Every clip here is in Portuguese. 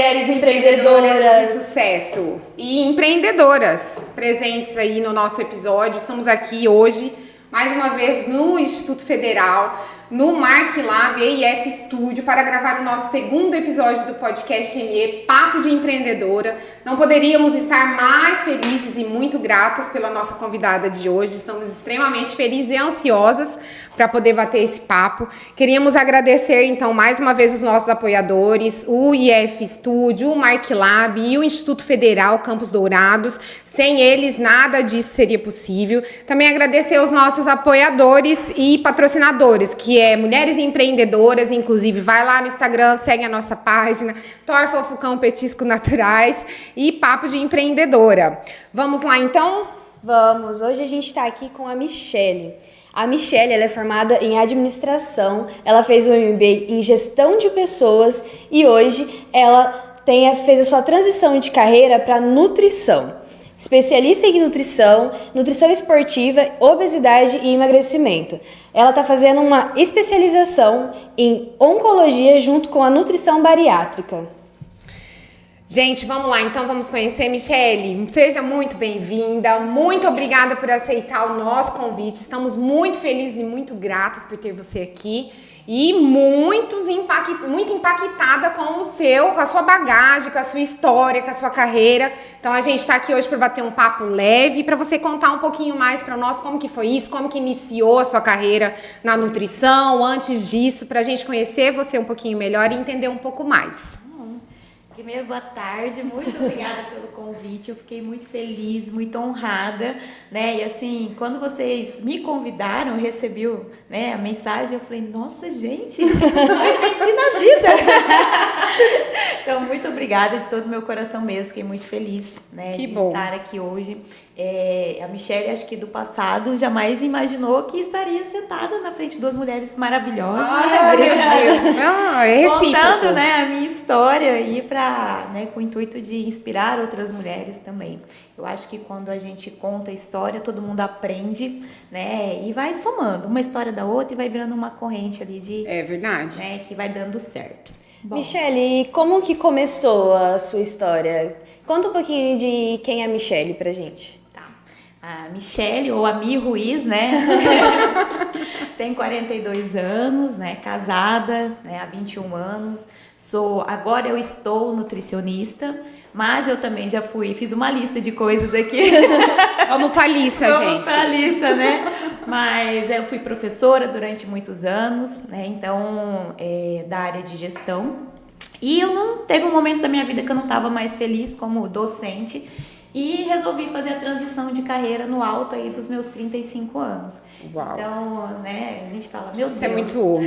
mulheres empreendedoras de sucesso e empreendedoras presentes aí no nosso episódio. Estamos aqui hoje, mais uma vez, no Instituto Federal, no MarkLab EIF Studio, para gravar o nosso segundo episódio do podcast ME Papo de Empreendedora. Não poderíamos estar mais felizes e muito gratas pela nossa convidada de hoje. Estamos extremamente felizes e ansiosas para poder bater esse papo. Queríamos agradecer, então, mais uma vez os nossos apoiadores, o EIF Studio, o MarkLab e o Instituto Federal Campos Dourados. Sem eles, nada disso seria possível. Também agradecer aos nossos apoiadores e patrocinadores, que é Mulheres Empreendedoras. Inclusive, vai lá no Instagram, segue a nossa página, Torfa Fucão Petisco Naturais e Papo de Empreendedora. Vamos lá, então? Vamos! Hoje a gente está aqui com a Michele. A Michele, ela é formada em administração, ela fez o MBA em gestão de pessoas e hoje ela fez a sua transição de carreira para nutrição. Especialista em nutrição, nutrição esportiva, obesidade e emagrecimento. Ela está fazendo uma especialização em oncologia junto com a nutrição bariátrica. Gente, vamos lá, então vamos conhecer Michele. Seja muito bem-vinda, muito obrigada por aceitar o nosso convite. Estamos muito felizes e muito gratas por ter você aqui e muito impactada com a sua bagagem, com a sua história, com a sua carreira. Então a gente está aqui hoje para bater um papo leve, para você contar um pouquinho mais para nós como que foi isso, como que iniciou a sua carreira na nutrição, antes disso, para a gente conhecer você um pouquinho melhor e entender um pouco mais. Primeiro, boa tarde, muito obrigada pelo convite, eu fiquei muito feliz, muito honrada, né, e assim, quando vocês me convidaram, eu recebi, né, a mensagem, eu falei, nossa, gente, vai vencer na vida. Então, muito obrigada de todo o meu coração mesmo, fiquei muito feliz, né, de estar aqui hoje. A Michele, acho que do passado, jamais imaginou que estaria sentada na frente de duas mulheres maravilhosas. Meu Deus! É recíproco. Contando, né, a minha história aí né, com o intuito de inspirar outras mulheres também. Eu acho que quando a gente conta a história, todo mundo aprende, né, e vai somando uma história da outra e vai virando uma corrente ali de... É verdade. Né, que vai dando certo. Bom. Michele, como que começou a sua história? Conta um pouquinho de quem é a Michele pra gente. A Michele, ou a Mi Ruiz, né, tem 42 anos, né, casada, né, há 21 anos, agora eu estou nutricionista, mas eu também já fiz uma lista de coisas aqui. Vamos pra lista, gente. Vamos pra lista, né, mas eu fui professora durante muitos anos, né, então, da área de gestão, e teve um momento da minha vida que eu não estava mais feliz como docente, e resolvi fazer a transição de carreira no alto aí dos meus 35 anos. Uau. Então, né, a gente fala, meu Deus. Isso é muito...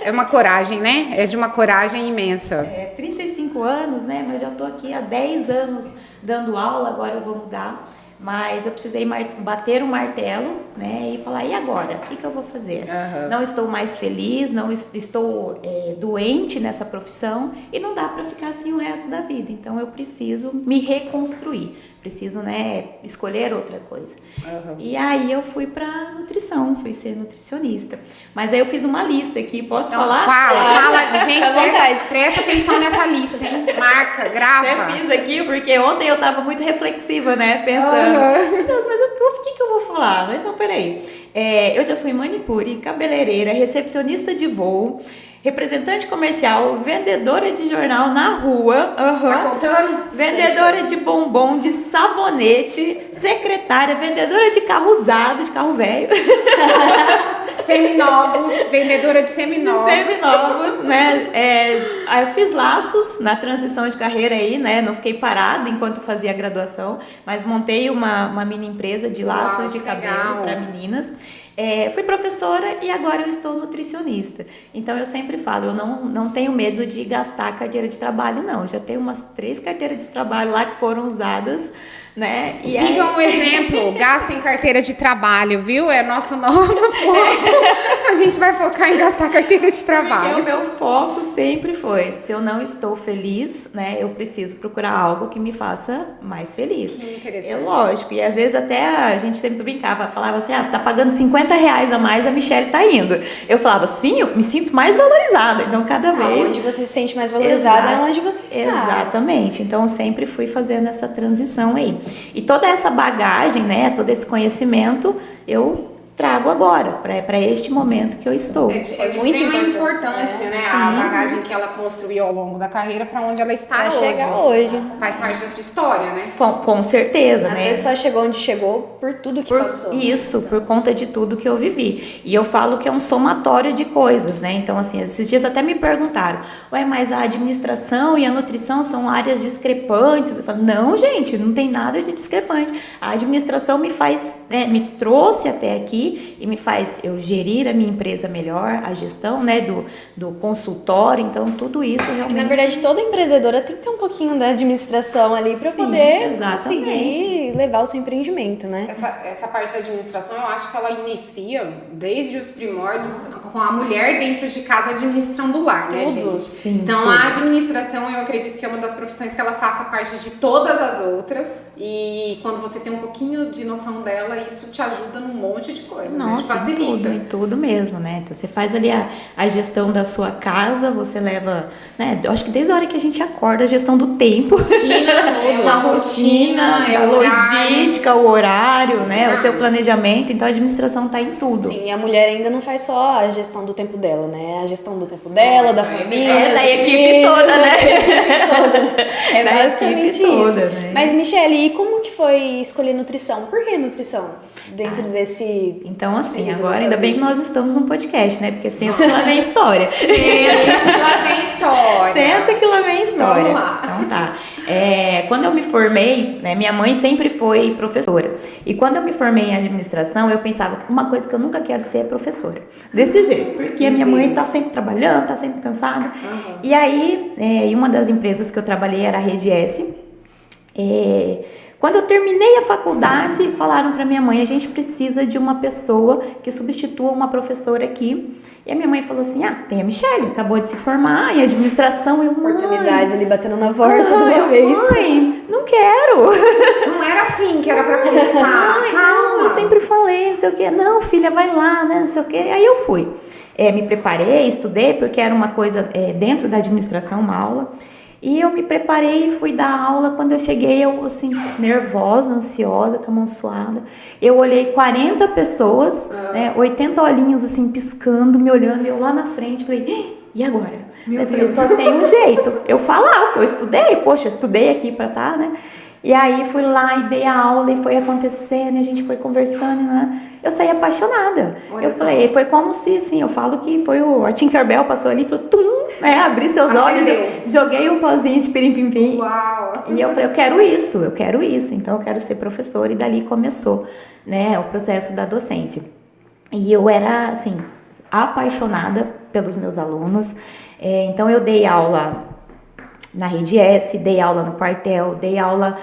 É uma coragem, né? É de uma coragem imensa. 35 anos, né? Mas já tô aqui há 10 anos dando aula, agora eu vou mudar. Mas eu precisei bater o martelo, né, e falar, e agora? O que eu vou fazer? Uhum. Não estou mais feliz, não estou doente nessa profissão e não dá para ficar assim o resto da vida. Então eu preciso me reconstruir, preciso, né, escolher outra coisa. Uhum. E aí eu fui para nutrição, fui ser nutricionista. Mas aí eu fiz uma lista aqui, posso falar? Fala. Gente, presta atenção nessa lista, hein? Marca, grava. Eu fiz aqui porque ontem eu estava muito reflexiva, né, pensando, meu Deus, mas o que eu vou falar? Então, peraí. Eu já fui manicure, cabeleireira, recepcionista de voo, representante comercial, vendedora de jornal na rua. Tá contando? Vendedora de bombom, de sabonete, secretária, vendedora de carro usado, de carro velho. Seminovos, vendedora de seminovos. Né? Aí eu fiz laços na transição de carreira aí, né? Não fiquei parada enquanto fazia a graduação, mas montei uma mini empresa de laços de cabelo para meninas. Fui professora e agora eu estou nutricionista. Então eu sempre falo, eu não tenho medo de gastar a carteira de trabalho, não. Eu já tenho umas 3 carteiras de trabalho lá que foram usadas, né? Sigam um exemplo, gastem carteira de trabalho, viu? É nosso novo foco. A gente vai focar em gastar carteira de trabalho. Porque o meu foco sempre foi, se eu não estou feliz, né, eu preciso procurar algo que me faça mais feliz. Que interessante. É lógico, e às vezes até a gente sempre brincava, falava assim, tá pagando 50 R$50 a mais, a Michelle tá indo. Eu falava, sim, eu me sinto mais valorizada. Então, cada vez... Onde você se sente mais valorizada é onde você está. Exatamente. Então, eu sempre fui fazendo essa transição aí. E toda essa bagagem, né, todo esse conhecimento, eu trago agora, para este momento que eu estou. É de muito extrema importância, né? A bagagem que ela construiu ao longo da carreira para onde ela está pra hoje. chegar hoje. Faz parte da sua história, né? Com certeza, Às né? vezes só chegou onde chegou por tudo que passou. Isso, por conta de tudo que eu vivi. E eu falo que é um somatório de coisas, né? Então, assim, esses dias até me perguntaram, ué, mas a administração e a nutrição são áreas discrepantes? Eu falo, não, gente, não tem nada de discrepante. A administração me faz, né, me trouxe até aqui e me faz eu gerir a minha empresa melhor, a gestão, né, do consultório, então tudo isso realmente... Na verdade, toda empreendedora tem que ter um pouquinho da administração ali para poder conseguir levar o seu empreendimento, né? Essa parte da administração, eu acho que ela inicia desde os primórdios com a mulher dentro de casa administrando o lar, né, gente? Sim, então, tudo. a administração, eu acredito que é uma das profissões que ela faça parte de todas as outras, e quando você tem um pouquinho de noção dela, isso te ajuda num monte de coisa. Nossa, em tudo mesmo, né? Então, você faz ali a gestão da sua casa, você leva, né? Eu acho que desde a hora que a gente acorda, a gestão do tempo. Uma rotina, a logística, o horário, né? O seu planejamento. Então, a administração tá em tudo. Sim, e a mulher ainda não faz só a gestão do tempo dela, né? A gestão do tempo dela, da família. Da equipe toda, né? É da basicamente equipe toda, isso. né? Mas, Michelle, e como que foi escolher nutrição? Por que nutrição? Dentro desse... Então, assim, agora ainda bem que nós estamos num podcast, né? Porque senta que lá vem história. Senta que lá vem história. Senta que lá vem história. Vamos lá. Então tá. Quando eu me formei, né, minha mãe sempre foi professora. E quando eu me formei em administração, eu pensava, uma coisa que eu nunca quero ser é professora. Desse jeito, porque a minha mãe tá sempre trabalhando, tá sempre cansada. Uhum. E aí, em uma das empresas que eu trabalhei era a Rede S. Quando eu terminei a faculdade, falaram para minha mãe, a gente precisa de uma pessoa que substitua uma professora aqui. E a minha mãe falou assim, tem a Michelle, acabou de se formar em administração. Eu, mãe, oportunidade ali batendo na porta de uma vez. Mãe, não quero. Não era assim que era para começar. Não, eu sempre falei, não sei o quê. Não, filha, vai lá, né, não sei o quê. Aí eu fui. Me preparei, estudei, porque era uma coisa dentro da administração, uma aula. E eu me preparei e fui dar aula. Quando eu cheguei, eu assim, nervosa, ansiosa, com a mão suada. Eu olhei 40 pessoas, 80 olhinhos assim, piscando, me olhando. E eu lá na frente, falei, e agora? Eu falei, só tem um jeito. Eu falar o que eu estudei. Poxa, eu estudei aqui pra tá, né? E aí fui lá e dei a aula e foi acontecendo, e a gente foi conversando, né? Eu saí apaixonada. Eu falei, foi como se, assim, eu falo que foi a Tinkerbell passou ali e falou, tum, né? Abri seus olhos, joguei um pozinho de pirim-pim-pim. Uau! E eu falei, eu quero isso, então eu quero ser professora. E dali começou, né, o processo da docência. E eu era, assim, apaixonada pelos meus alunos. Então eu dei aula na Rede S, dei aula no quartel, dei aula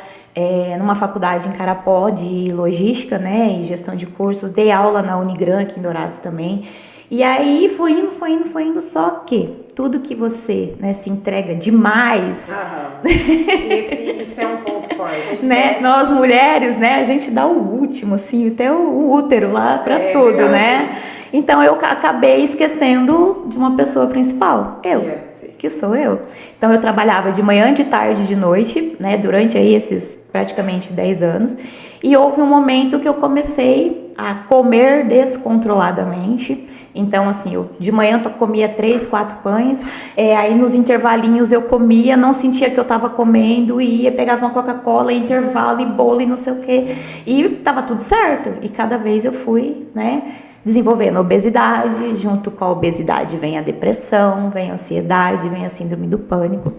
numa faculdade em Carapó de logística, né, e gestão de cursos, dei aula na Unigran aqui em Dourados também. E aí foi indo, só que tudo que você, né, se entrega demais. Isso é um ponto forte. Né? Nós mulheres, né, a gente dá o último, assim, até o útero lá para tudo, verdade, né? Então eu acabei esquecendo de uma pessoa principal, que sou eu. Então eu trabalhava de manhã, de tarde, de noite, né, durante aí esses praticamente 10 anos. E houve um momento que eu comecei a comer descontroladamente. Então, assim, eu de manhã eu comia 3, 4 pães, aí nos intervalinhos eu comia, não sentia que eu tava comendo, e ia, pegava uma Coca-Cola, intervalo, e bolo, e não sei o quê. E tava tudo certo. E cada vez eu fui, né, desenvolvendo obesidade. Junto com a obesidade vem a depressão, vem a ansiedade, vem a síndrome do pânico.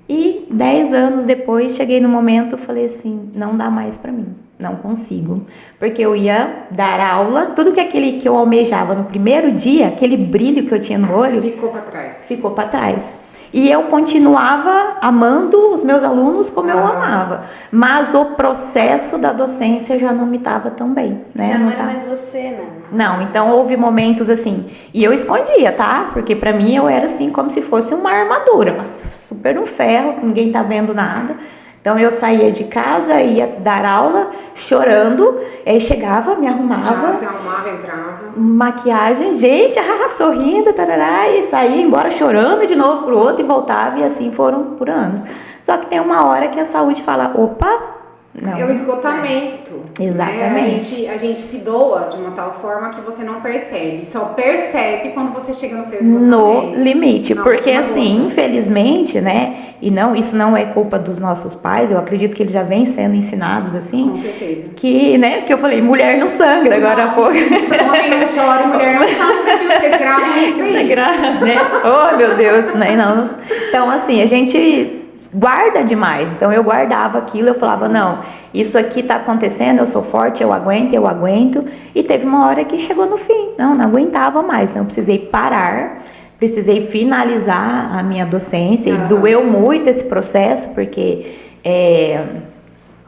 E 10 anos depois, cheguei no momento, falei assim, não dá mais pra mim, não consigo. Porque eu ia dar aula, tudo que aquele que eu almejava no primeiro dia, aquele brilho que eu tinha no olho, ficou pra trás. E eu continuava amando os meus alunos como eu amava. Mas o processo da docência já não me estava tão bem, né? Já não era mais você, né? Não, então houve momentos assim, e eu escondia, tá? Porque pra mim eu era assim como se fosse uma armadura, super um ferro, ninguém tá vendo nada, Então eu saía de casa, ia dar aula, chorando, aí chegava, me arrumava. Se arrumava, entrava. Maquiagem, gente, sorrindo, tarará, e saía embora chorando de novo pro outro e voltava, e assim foram por anos. Só que tem uma hora que a saúde fala, opa, não. É o esgotamento. Exatamente. Né? A gente se doa de uma tal forma que você não percebe. Só percebe quando você chega no seu esgotamento. No limite. Não, porque assim, infelizmente, né? E não, isso não é culpa dos nossos pais. Eu acredito que eles já vêm sendo ensinados assim. Com certeza. Que, né? Que eu falei, mulher não sangra agora há pouco. Homem não chora, mulher não sangra, que vocês gravam isso aí. Né? Oh, meu Deus. Né? Não. Então, assim, a gente guarda demais. Então eu guardava aquilo, eu falava, não, isso aqui tá acontecendo, eu sou forte, eu aguento. E teve uma hora que chegou no fim, não aguentava mais, então eu precisei parar, precisei finalizar a minha docência. E doeu muito esse processo, porque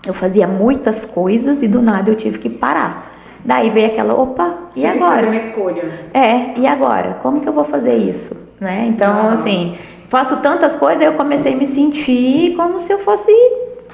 eu fazia muitas coisas e do nada eu tive que parar. Daí veio aquela, opa, e agora? Fazer uma escolha. E agora? Como que eu vou fazer isso? Né? Então, assim, faço tantas coisas, eu comecei a me sentir como se eu fosse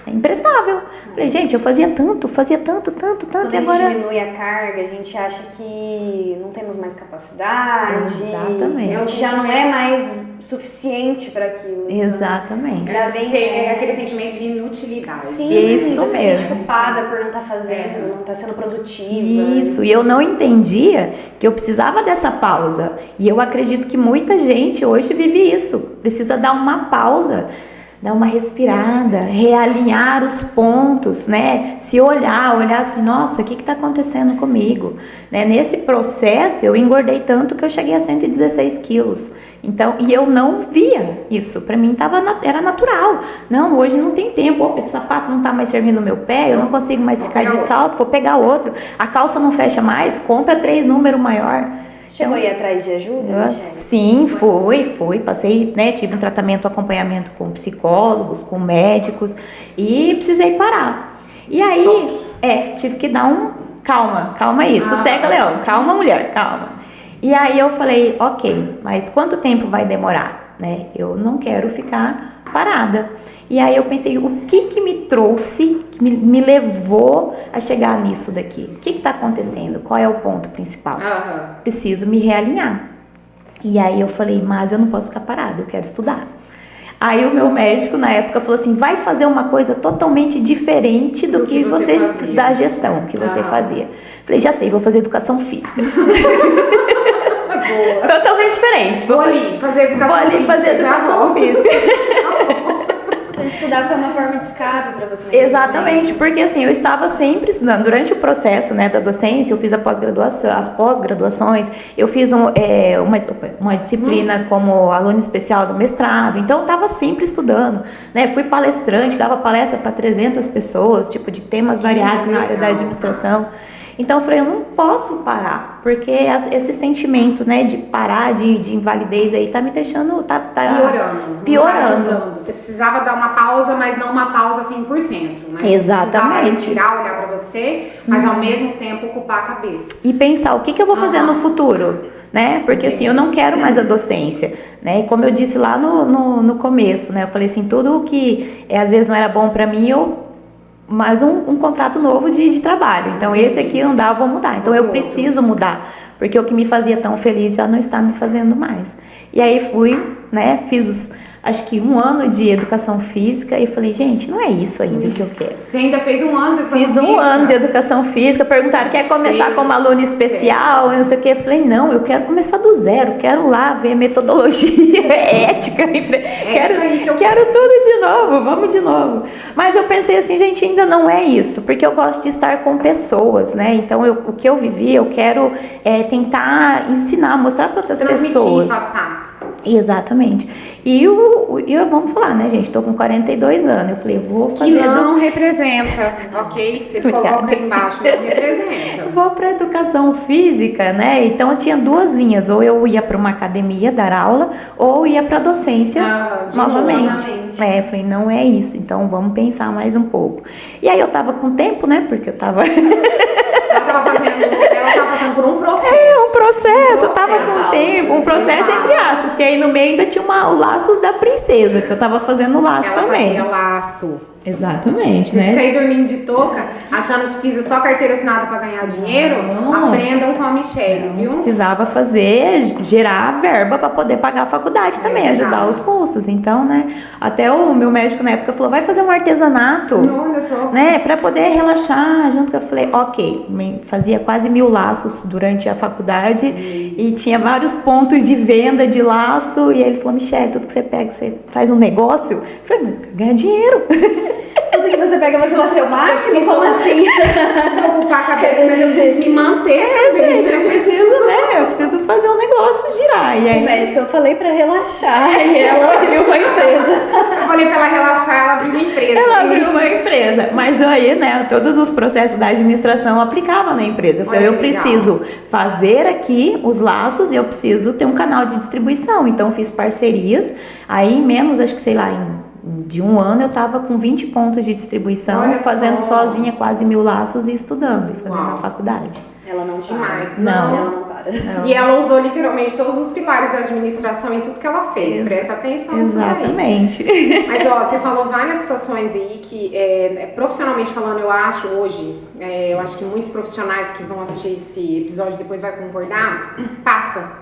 imprestável. Falei, gente, eu fazia tanto, Quando e agora... a gente diminui a carga, a gente acha que não temos mais capacidade. Exatamente. A gente já não é mais suficiente para aquilo. Exatamente. Já vem É aquele sentimento de inutilidade. Sim, isso você se mesmo. sente culpada por não estar fazendo, não estar sendo produtiva. Isso, e eu não entendia que eu precisava dessa pausa. E eu acredito que muita gente hoje vive isso. Precisa dar uma pausa, dar uma respirada, realinhar os pontos, né? Se olhar assim, nossa, o que está acontecendo comigo? Né? Nesse processo, eu engordei tanto que eu cheguei a 116 quilos. Então, e eu não via isso. Para mim era natural. Não, hoje não tem tempo. Opa, esse sapato não está mais servindo no meu pé, eu não consigo mais ficar de salto, vou pegar outro. A calça não fecha mais, compra 3 números maior. Chegou aí atrás de ajuda? Sim, fui, passei, né, tive um acompanhamento com psicólogos, com médicos e precisei parar. E aí, tive que dar calma aí, sossega, Leão, calma, mulher, calma. E aí eu falei, ok, mas quanto tempo vai demorar, né? Eu não quero ficar parada. E aí eu pensei, o que me trouxe, que me levou a chegar nisso daqui? O que está acontecendo? Qual é o ponto principal? Preciso me realinhar. E aí eu falei, mas eu não posso ficar parada, eu quero estudar. Aí o meu médico na época falou assim, vai fazer uma coisa totalmente diferente do que você da gestão que você fazia. Falei, já sei, vou fazer educação física. Totalmente diferente. Vou ali fazer educação física. Estudar foi uma forma de escape para você. Exatamente, porque assim, eu estava sempre estudando. Durante o processo, né, da docência, eu fiz as pós-graduações, eu fiz uma disciplina como aluna especial do mestrado, então eu estava sempre estudando, né, fui palestrante, dava palestra para 300 pessoas, tipo, de temas variados na área da administração. Então eu falei, eu não posso parar, porque esse sentimento, né, de parar, de invalidez aí, tá me deixando, piorando. Tá. Você precisava dar uma pausa, mas não uma pausa 100%, né? Exatamente. Você precisava respirar, olhar pra você, mas ao mesmo tempo ocupar a cabeça. E pensar, o que eu vou fazer no futuro, né? Porque assim, eu não quero mais a docência, né? E como eu disse lá no começo, né? Eu falei assim, tudo que às vezes não era bom pra mim, mais um contrato novo de trabalho. Então, esse aqui não dá, eu vou mudar. Então, eu preciso mudar, porque o que me fazia tão feliz já não está me fazendo mais. E aí fui, né, fiz acho que 1 ano de educação física e falei, gente, não é isso ainda que eu quero. Você ainda fez 1 ano de educação física? Fiz 1 ano de educação física, perguntaram, quer começar como aluna especial, não sei o que, eu falei, não, eu quero começar do zero, quero lá ver metodologia, ética, quero tudo de novo, vamos de novo. Mas eu pensei assim, gente, ainda não é isso, porque eu gosto de estar com pessoas, né, então o que eu vivi, eu quero tentar ensinar, mostrar para outras pessoas. Passar. Exatamente. E vamos falar, né, gente? Tô com 42 anos. Eu falei, vou fazer. Que não representa, ok? Vocês colocam aí embaixo, não representa. Vou para educação física, né? Então eu tinha 2 linhas. Ou eu ia para uma academia dar aula, ou ia para docência novamente. Eu falei, não é isso. Então vamos pensar mais um pouco. E aí eu tava com tempo, né? Porque eu tava. Ela tava passando por um processo. Um processo, eu tava com tempo, um processo entre aspas, que aí no meio ainda tinha o Laços da Princesa, que eu tava fazendo o laço também. Fazia laço. Exatamente, Você né? fica aí dormindo de touca, achando que precisa só carteira assinada para ganhar dinheiro, aprendam com a Michelle, viu? Precisava gerar verba para poder pagar a faculdade também, ajudar os custos. Então, né, até o meu médico na época falou, vai fazer um artesanato, Olha só. né, para poder relaxar. Junto que eu falei, ok, fazia quase 1000 laços durante a faculdade e tinha vários pontos de venda de laço. E aí ele falou, Michelle, tudo que você pega, você faz um negócio? Eu falei, mas ganha dinheiro. Tudo que você pega, você vai ser o máximo? Como assim? Preciso ocupar a cabeça, mas eu preciso me manter. Gente, eu preciso fazer um negócio girar. E aí, O médico, eu falei pra relaxar e ela abriu uma empresa. Eu falei pra ela relaxar, ela abriu uma empresa. ela abriu uma empresa. Mas aí, né, todos os processos da administração eu aplicava na empresa. Eu falei, Olha eu que legal. preciso fazer aqui os laços e eu preciso ter um canal de distribuição. Então, fiz parcerias. Aí, em menos, acho que, sei lá, de um ano eu tava com 20 pontos de distribuição, Olha fazendo só. sozinha quase 1000 laços e estudando e fazendo Uau. a faculdade. Ela não Demais. para. Não. Ela não para. E ela usou literalmente todos os pilares da administração em tudo que ela fez. Presta atenção nisso daí. Exatamente. Mas ó, você falou várias situações aí que, profissionalmente falando, eu acho hoje, eu acho que muitos profissionais que vão assistir esse episódio depois vai concordar, passa.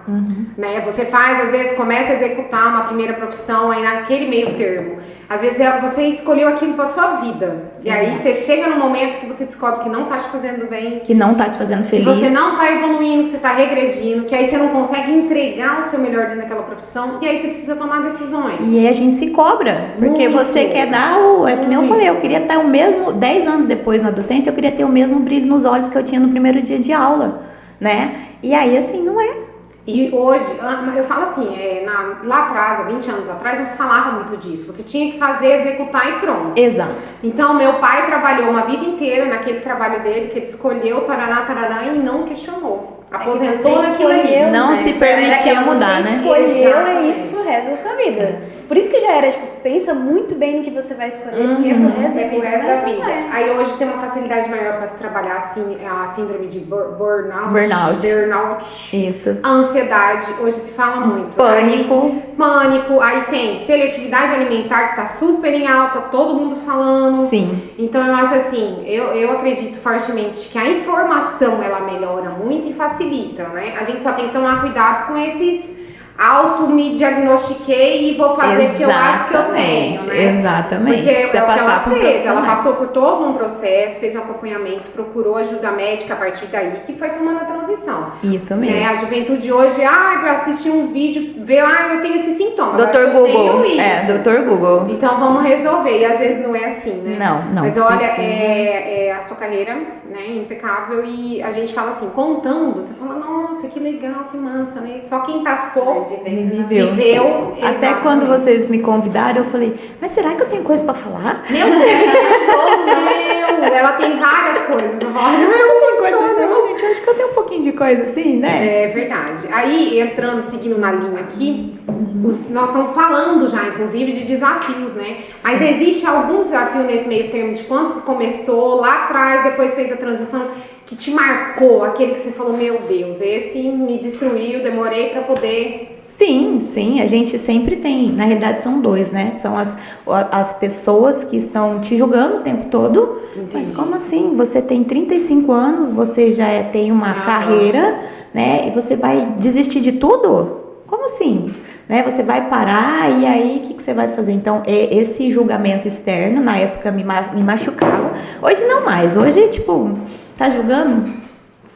Né? Você faz, às vezes, começa a executar uma primeira profissão aí naquele meio termo. Às vezes você escolheu aquilo pra sua vida. E aí você chega num momento que você descobre que não tá te fazendo bem. Que não tá te fazendo Que feliz. você não tá evoluindo, que você tá regredindo, que aí você não consegue entregar o seu melhor dentro daquela profissão, e aí você precisa tomar decisões. E aí a gente se cobra, porque Muito. você quer dar é que nem eu falei, eu queria ter o mesmo, 10 anos depois na docência, eu queria ter o mesmo brilho nos olhos que eu tinha no primeiro dia de aula, né? E aí assim, não é. E hoje, eu falo assim, lá atrás, há 20 anos atrás, não se falava muito disso. Você tinha que fazer, executar e pronto. Exato. Então, meu pai trabalhou uma vida inteira naquele trabalho dele, que ele escolheu, tarará, e não questionou. Aposentou naquilo ali. Não se permitia mudar, você né? Escolheu Exatamente. é isso pro resto da sua vida. Por isso que já era, tipo, pensa muito bem no que você vai escolher, porque é pro resto da É vida. pro resto da mas não vida. é. Aí hoje tem uma facilidade maior para se trabalhar assim, a síndrome de burnout. Isso. A ansiedade, hoje se fala muito. Pânico. Aí tem seletividade alimentar que tá super em alta, todo mundo falando. Sim. Então eu acho assim, eu acredito fortemente que a informação ela melhora muito e facilita, né? A gente só tem que tomar cuidado com esses me diagnostiquei e vou fazer porque eu acho que eu tenho, né? Exatamente. Porque Precisa é o que passar ela por fez, ela profissionais. passou por todo um processo, fez um acompanhamento, procurou ajuda médica a partir daí, que foi tomando a transição. Isso mesmo. Né? A juventude hoje, pra assistir um vídeo, ver, eu tenho esses sintomas. Dr. acho que eu Google. tenho isso. Dr. Google. Então vamos resolver. E às vezes não é assim, né? Não. Mas olha, precisa. a sua carreira, né, impecável. E a gente fala assim, contando, você fala, nossa, que legal, que massa, né? Só quem passou, Viveu. Até Até quando vocês me convidaram, eu falei, mas será que eu tenho coisa pra falar? Meu Deus, ela tem várias coisas. Não tem coisa pra Não, gente, eu acho que eu tenho um pouquinho de coisa assim, né? É verdade. Aí, entrando, seguindo na linha aqui, nós estamos falando já, inclusive, de desafios, né? Mas existe algum desafio nesse meio termo de quando você começou lá atrás, depois fez a transição, que te marcou, aquele que você falou, meu Deus, esse me destruiu, demorei pra poder... Sim, a gente sempre tem, na realidade são dois, né? São as pessoas que estão te julgando o tempo todo. Entendi. Mas como assim? Você tem 35 anos, você já tem uma carreira, né? E você vai desistir de tudo? Como assim? Né? Você vai parar e aí o que você vai fazer? Então, esse julgamento externo, na época me machucava. Hoje não mais. Hoje, tipo, tá julgando?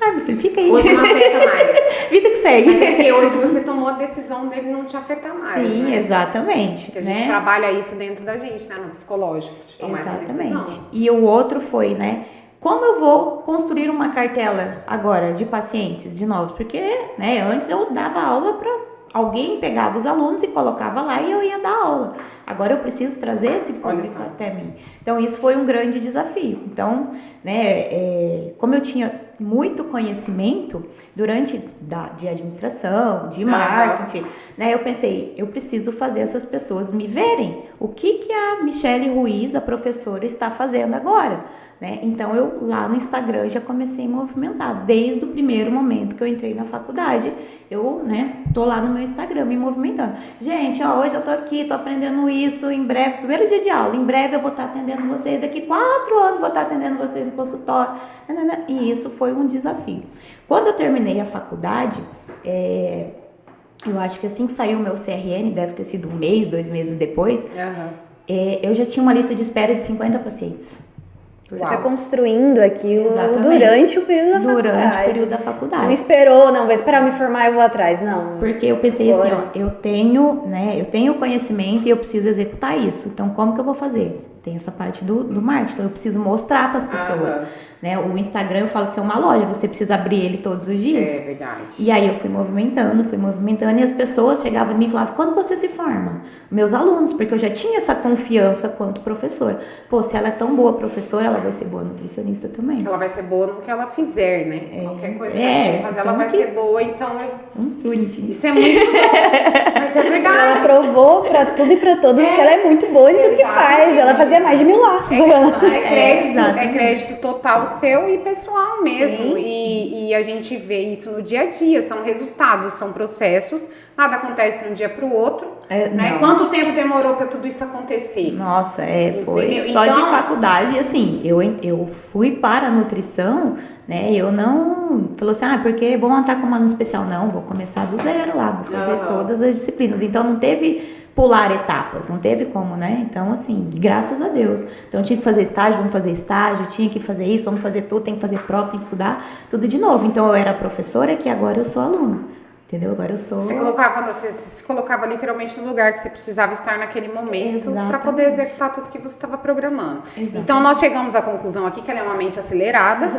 Ai, meu filho, fica aí. Hoje não afeta mais. Vida que segue. Mas é porque hoje você tomou a decisão dele não te afetar mais. Sim, né? exatamente. Porque a gente né? trabalha isso dentro da gente, né? No psicológico, de tomar essa Exatamente. decisão. E o outro foi, né? Como eu vou construir uma cartela agora de pacientes de novos? Porque, né, antes eu dava aula para alguém, pegava os alunos e colocava lá e eu ia dar aula. Agora eu preciso trazer esse público até mim. Então isso foi um grande desafio. Então, né, como eu tinha muito conhecimento de administração, de marketing, né, eu pensei, eu preciso fazer essas pessoas me verem. O que a Michelle Ruiz, a professora, está fazendo agora? né? Então eu lá no Instagram já comecei a movimentar, desde o primeiro momento que eu entrei na faculdade, eu, né, tô lá no meu Instagram me movimentando. Gente, ó, hoje eu tô aqui, tô aprendendo isso, em breve, primeiro dia de aula, em breve eu vou estar atendendo vocês, daqui 4 anos vou estar atendendo vocês no consultório, e isso foi um desafio. Quando eu terminei a faculdade, eu acho que assim que saiu o meu CRN, deve ter sido 1 mês, 2 meses depois, eu já tinha uma lista de espera de 50 pacientes. Você foi construindo aquilo Exatamente. Durante o período da faculdade. Durante o período da faculdade. Não esperou, não, vou esperar eu me formar e eu vou atrás, não. Porque eu pensei assim, ó, eu tenho conhecimento e eu preciso executar isso. Então, como que eu vou fazer? Tem essa parte do marketing, então eu preciso mostrar para as pessoas, né? O Instagram eu falo que é uma loja, você precisa abrir ele todos os dias. É verdade. E aí eu fui movimentando e as pessoas chegavam em mim e falavam, quando você se forma? Meus alunos, porque eu já tinha essa confiança quanto professora. Pô, se ela é tão boa professora, ela vai ser boa nutricionista também. Ela vai ser boa no que ela fizer, né? Qualquer coisa que ela fazer, ela vai ser boa, então isso é muito bom. Mas é verdade. Ela provou pra tudo e pra todos que ela é muito boa em tudo que faz. Ela fazia mais de 1000 laços. É crédito total seu e pessoal mesmo. E a gente vê isso no dia a dia. São resultados, são processos. Nada acontece de um dia para o outro. Né? Quanto tempo demorou para tudo isso acontecer? Nossa, foi Entendeu? só então, de faculdade. Assim, eu fui para a nutrição, né? Eu não... Falou assim, porque vou entrar com uma aluno especial. Não, vou começar do zero lá. Vou fazer todas as disciplinas. Então, não teve pular etapas, não teve como, né? Então, assim, graças a Deus. Então, eu tinha que fazer estágio, vamos fazer estágio, tinha que fazer isso, vamos fazer tudo, tem que fazer prova, tem que estudar, tudo de novo. Então, eu era professora, que agora eu sou aluna, entendeu? Agora eu sou... Você se colocava literalmente no lugar que você precisava estar naquele momento para poder executar tudo que você estava programando. Exatamente. Então, nós chegamos à conclusão aqui que ela é uma mente acelerada.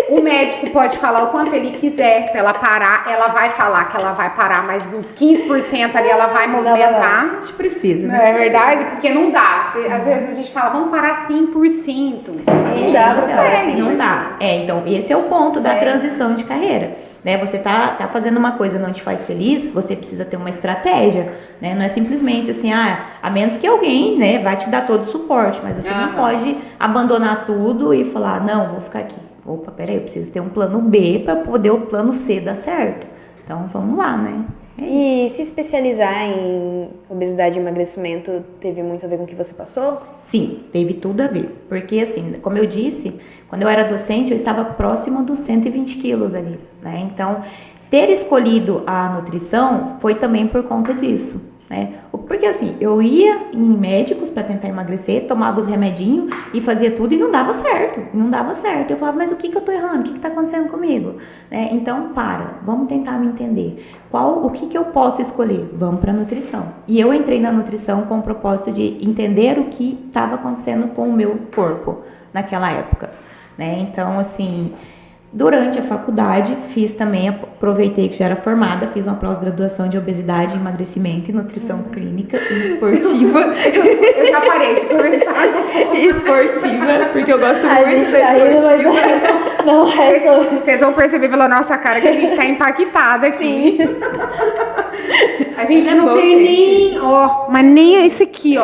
O médico pode falar o quanto ele quiser pra ela parar, ela vai falar que ela vai parar, mas uns 15% ali ela vai movimentar. A gente precisa, né? Não é verdade? Porque não dá. Às vezes a gente fala, vamos parar 100%. Não dá, assim, não dá. Então, esse é o ponto da transição de carreira. Né? Você tá fazendo uma coisa que não te faz feliz, você precisa ter uma estratégia, né? Não é simplesmente assim, a menos que alguém, né, vai te dar todo o suporte, mas você não pode abandonar tudo e falar, não, vou ficar aqui. Opa, peraí, eu preciso ter um plano B para poder o plano C dar certo. Então, vamos lá, né? E se especializar em obesidade e emagrecimento teve muito a ver com o que você passou? Sim, teve tudo a ver. Porque, assim, como eu disse, quando eu era docente, eu estava próximo dos 120 quilos ali, né? Então, ter escolhido a nutrição foi também por conta disso, né? Porque, assim, eu ia em médicos para tentar emagrecer, tomava os remedinhos e fazia tudo e não dava certo. Eu falava, mas o que eu tô errando? O que tá acontecendo comigo? Né? Então, vamos tentar me entender. O que eu posso escolher? Vamos para nutrição. E eu entrei na nutrição com o propósito de entender o que estava acontecendo com o meu corpo naquela época, né? Então, assim... Durante a faculdade, aproveitei que já era formada, fiz uma pós-graduação de obesidade, emagrecimento e nutrição clínica e esportiva. Eu já parei de comentar. Esportiva, porque eu gosto muito da esportiva. Não é só... Vocês vão perceber pela nossa cara que a gente tá impactada aqui. A gente não tem nem... mas nem esse aqui,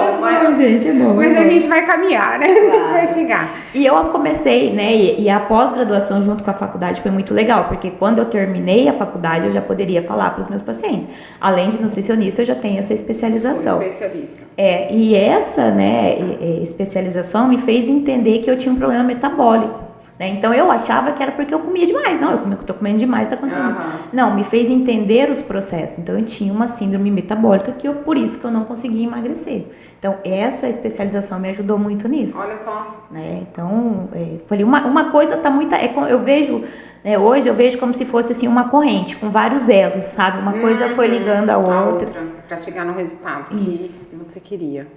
Gente, é bom. Mas a gente vai caminhar, né? A gente vai chegar. E eu comecei, né? E a pós-graduação junto com a faculdade foi muito legal, porque quando eu terminei a faculdade, eu já poderia falar para os meus pacientes. Além de nutricionista, eu já tenho essa especialização. Especialista. E essa, né, especialização me fez entender que eu tinha um problema metabólico. Né? Então, eu achava que era porque eu comia demais. Não, eu tô comendo demais, tá acontecendo isso. Não, me fez entender os processos. Então, eu tinha uma síndrome metabólica, por isso que eu não conseguia emagrecer. Então, essa especialização me ajudou muito nisso. Olha só. Né? Então, falei, uma coisa tá muito... eu vejo, né, hoje eu vejo como se fosse assim, uma corrente, com vários elos, sabe? Uma coisa foi ligando a outra. Para chegar no resultado que você queria.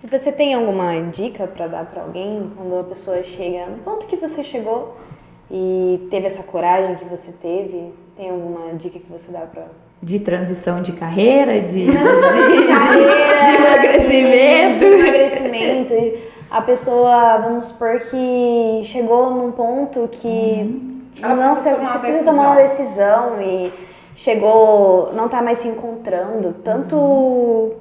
E você tem alguma dica para dar para alguém quando a pessoa chega no ponto que você chegou e teve essa coragem que você teve? Tem alguma dica que você dá para... De transição de carreira, de emagrecimento. De emagrecimento. A pessoa, vamos supor que chegou num ponto que ela precisa tomar uma decisão e não tá mais se encontrando, tanto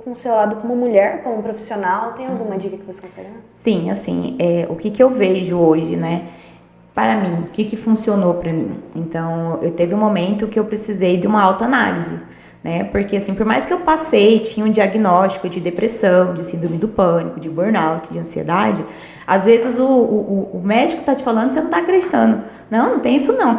com o seu lado como mulher, como profissional? Tem alguma dica que você consegue dar? Sim, assim, o que eu vejo hoje, né? Para mim, o que funcionou para mim? Então, eu teve um momento que eu precisei de uma autoanálise, né? Porque, assim, por mais que eu tinha um diagnóstico de depressão, de síndrome do pânico, de burnout, de ansiedade, às vezes o médico tá te falando e você não tá acreditando. Não tem isso não,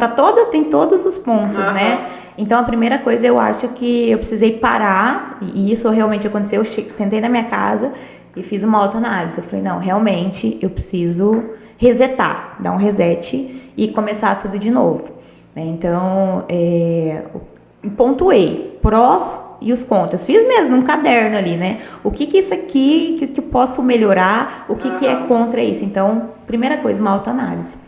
tem todos os pontos, né? Então, a primeira coisa, eu acho que eu precisei parar, e isso realmente aconteceu, eu sentei na minha casa e fiz uma autoanálise. Eu falei, não, realmente, eu preciso resetar, dar um reset e começar tudo de novo, né? Então, pontuei prós e os contras, fiz mesmo um caderno ali, né? O que isso aqui que eu posso melhorar, o que é contra isso. Então, primeira coisa, uma autoanálise.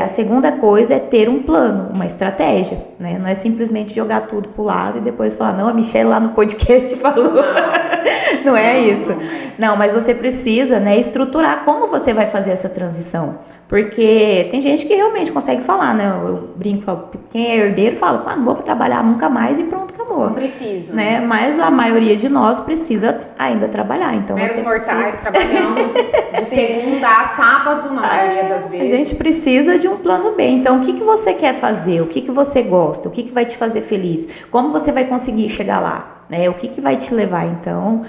A segunda coisa é ter um plano, uma estratégia, né? Não é simplesmente jogar tudo pro lado e depois falar, não, a Michelle lá no podcast falou. Não é isso. Não, mas você precisa, né, estruturar como você vai fazer essa transição. Porque tem gente que realmente consegue falar, né? Eu brinco, falo, quem é herdeiro fala, não vou trabalhar nunca mais e pronto, acabou. Não precisa. Né? Mas a maioria de nós precisa ainda trabalhar. Então, meros mortais trabalhamos de segunda a sábado, na maioria das vezes. A gente precisa de um plano B. Então, o que você quer fazer? O que você gosta? O que vai te fazer feliz? Como você vai conseguir chegar lá? Né? O que vai te levar? Então,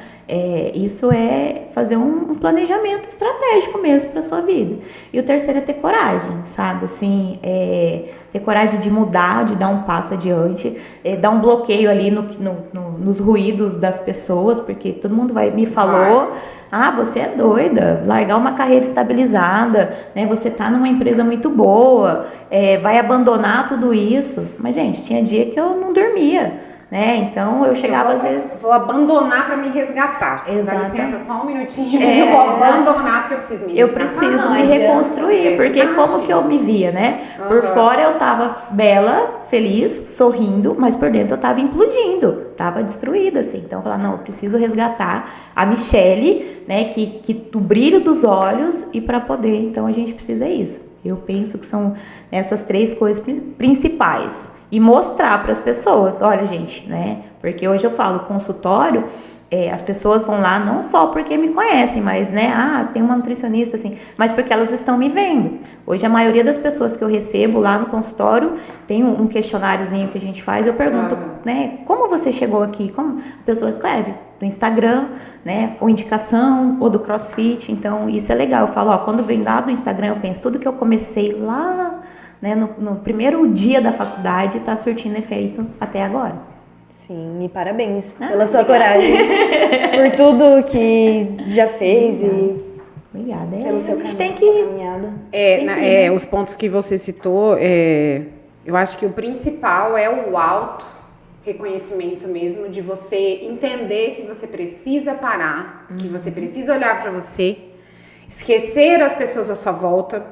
isso é fazer um planejamento estratégico mesmo para sua vida. E o terceiro é ter coragem, sabe? Assim, ter coragem de mudar, de dar um passo adiante, dar um bloqueio ali nos ruídos das pessoas, porque todo mundo me falou, você é doida, largar uma carreira estabilizada, né? Você tá numa empresa muito boa, vai abandonar tudo isso. Mas, gente, tinha dia que eu não dormia, né? Então eu chegava às vezes. Vou abandonar para me resgatar. Exato. Dá licença só um minutinho. Eu vou abandonar porque eu preciso me resgatar. Eu preciso me reconstruir, porque como que eu me via, né? Por fora eu tava bela, feliz, sorrindo, mas por dentro eu tava implodindo, tava destruída, assim. Então eu falava, não, eu preciso resgatar a Michelle, né? Que o brilho dos olhos e para poder. Então a gente precisa isso. Eu penso que são essas três coisas principais. E mostrar para as pessoas, olha, gente, né? Porque hoje eu falo, consultório, as pessoas vão lá não só porque me conhecem, mas, né? Tem uma nutricionista, assim, mas porque elas estão me vendo. Hoje a maioria das pessoas que eu recebo lá no consultório, tem um questionáriozinho que a gente faz, eu pergunto, né? Como você chegou aqui? Como a pessoa escreve? Do Instagram, né? Ou indicação, ou do CrossFit. Então, isso é legal. Eu falo, quando vem lá do Instagram, eu penso, tudo que eu comecei lá, né, no primeiro dia da faculdade, tá surtindo efeito até agora. Sim, e parabéns pela sua coragem, por tudo que já fez. Obrigada. Pelo seu caminho, tem que... Os pontos que você citou, eu acho que o principal é o auto-reconhecimento mesmo, de você entender que você precisa parar, que você precisa olhar para você, esquecer as pessoas à sua volta.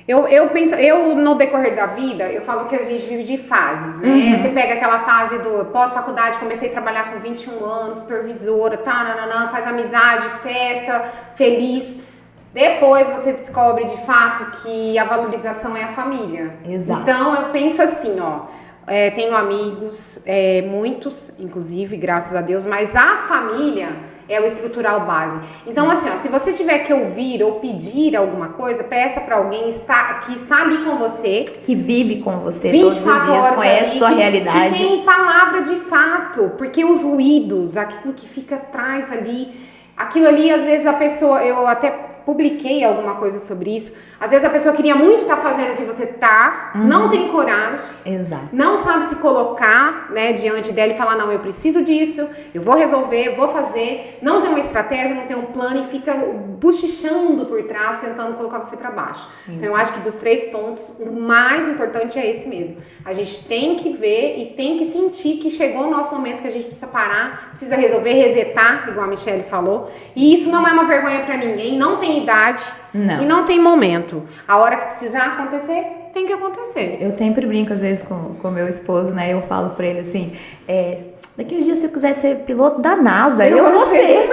Eu penso, no decorrer da vida, eu falo que a gente vive de fases, né? Você pega aquela fase do pós-faculdade, comecei a trabalhar com 21 anos, supervisora, faz amizade, festa, feliz. Depois você descobre de fato que a valorização é a família. Exato. Então eu penso assim, tenho amigos, muitos, inclusive, graças a Deus, mas a família é o estrutural base. Então, assim, se você tiver que ouvir ou pedir alguma coisa, peça para alguém que está ali com você. Que vive com você todos os dias, conhece sua realidade. Que tem palavra de fato, porque os ruídos, aquilo que fica atrás ali, aquilo ali, às vezes a pessoa, eu até publiquei alguma coisa sobre isso, às vezes a pessoa queria muito estar fazendo o que você tá, não tem coragem, não sabe se colocar, né, diante dela e falar, não, eu preciso disso, eu vou resolver, vou fazer, não tem uma estratégia, não tem um plano e fica bochichando por trás, tentando colocar você para baixo. Então eu acho que dos 3 pontos, o mais importante é esse mesmo. A gente tem que ver e tem que sentir que chegou o nosso momento que a gente precisa parar, precisa resolver, resetar, igual a Michelle falou, e isso não é uma vergonha para ninguém, não tem idade e não tem momento. A hora que precisar acontecer, tem que acontecer. Eu sempre brinco às vezes com meu esposo, né? Eu falo pra ele assim, daqui uns dias se eu quiser ser piloto da NASA, eu vou ser.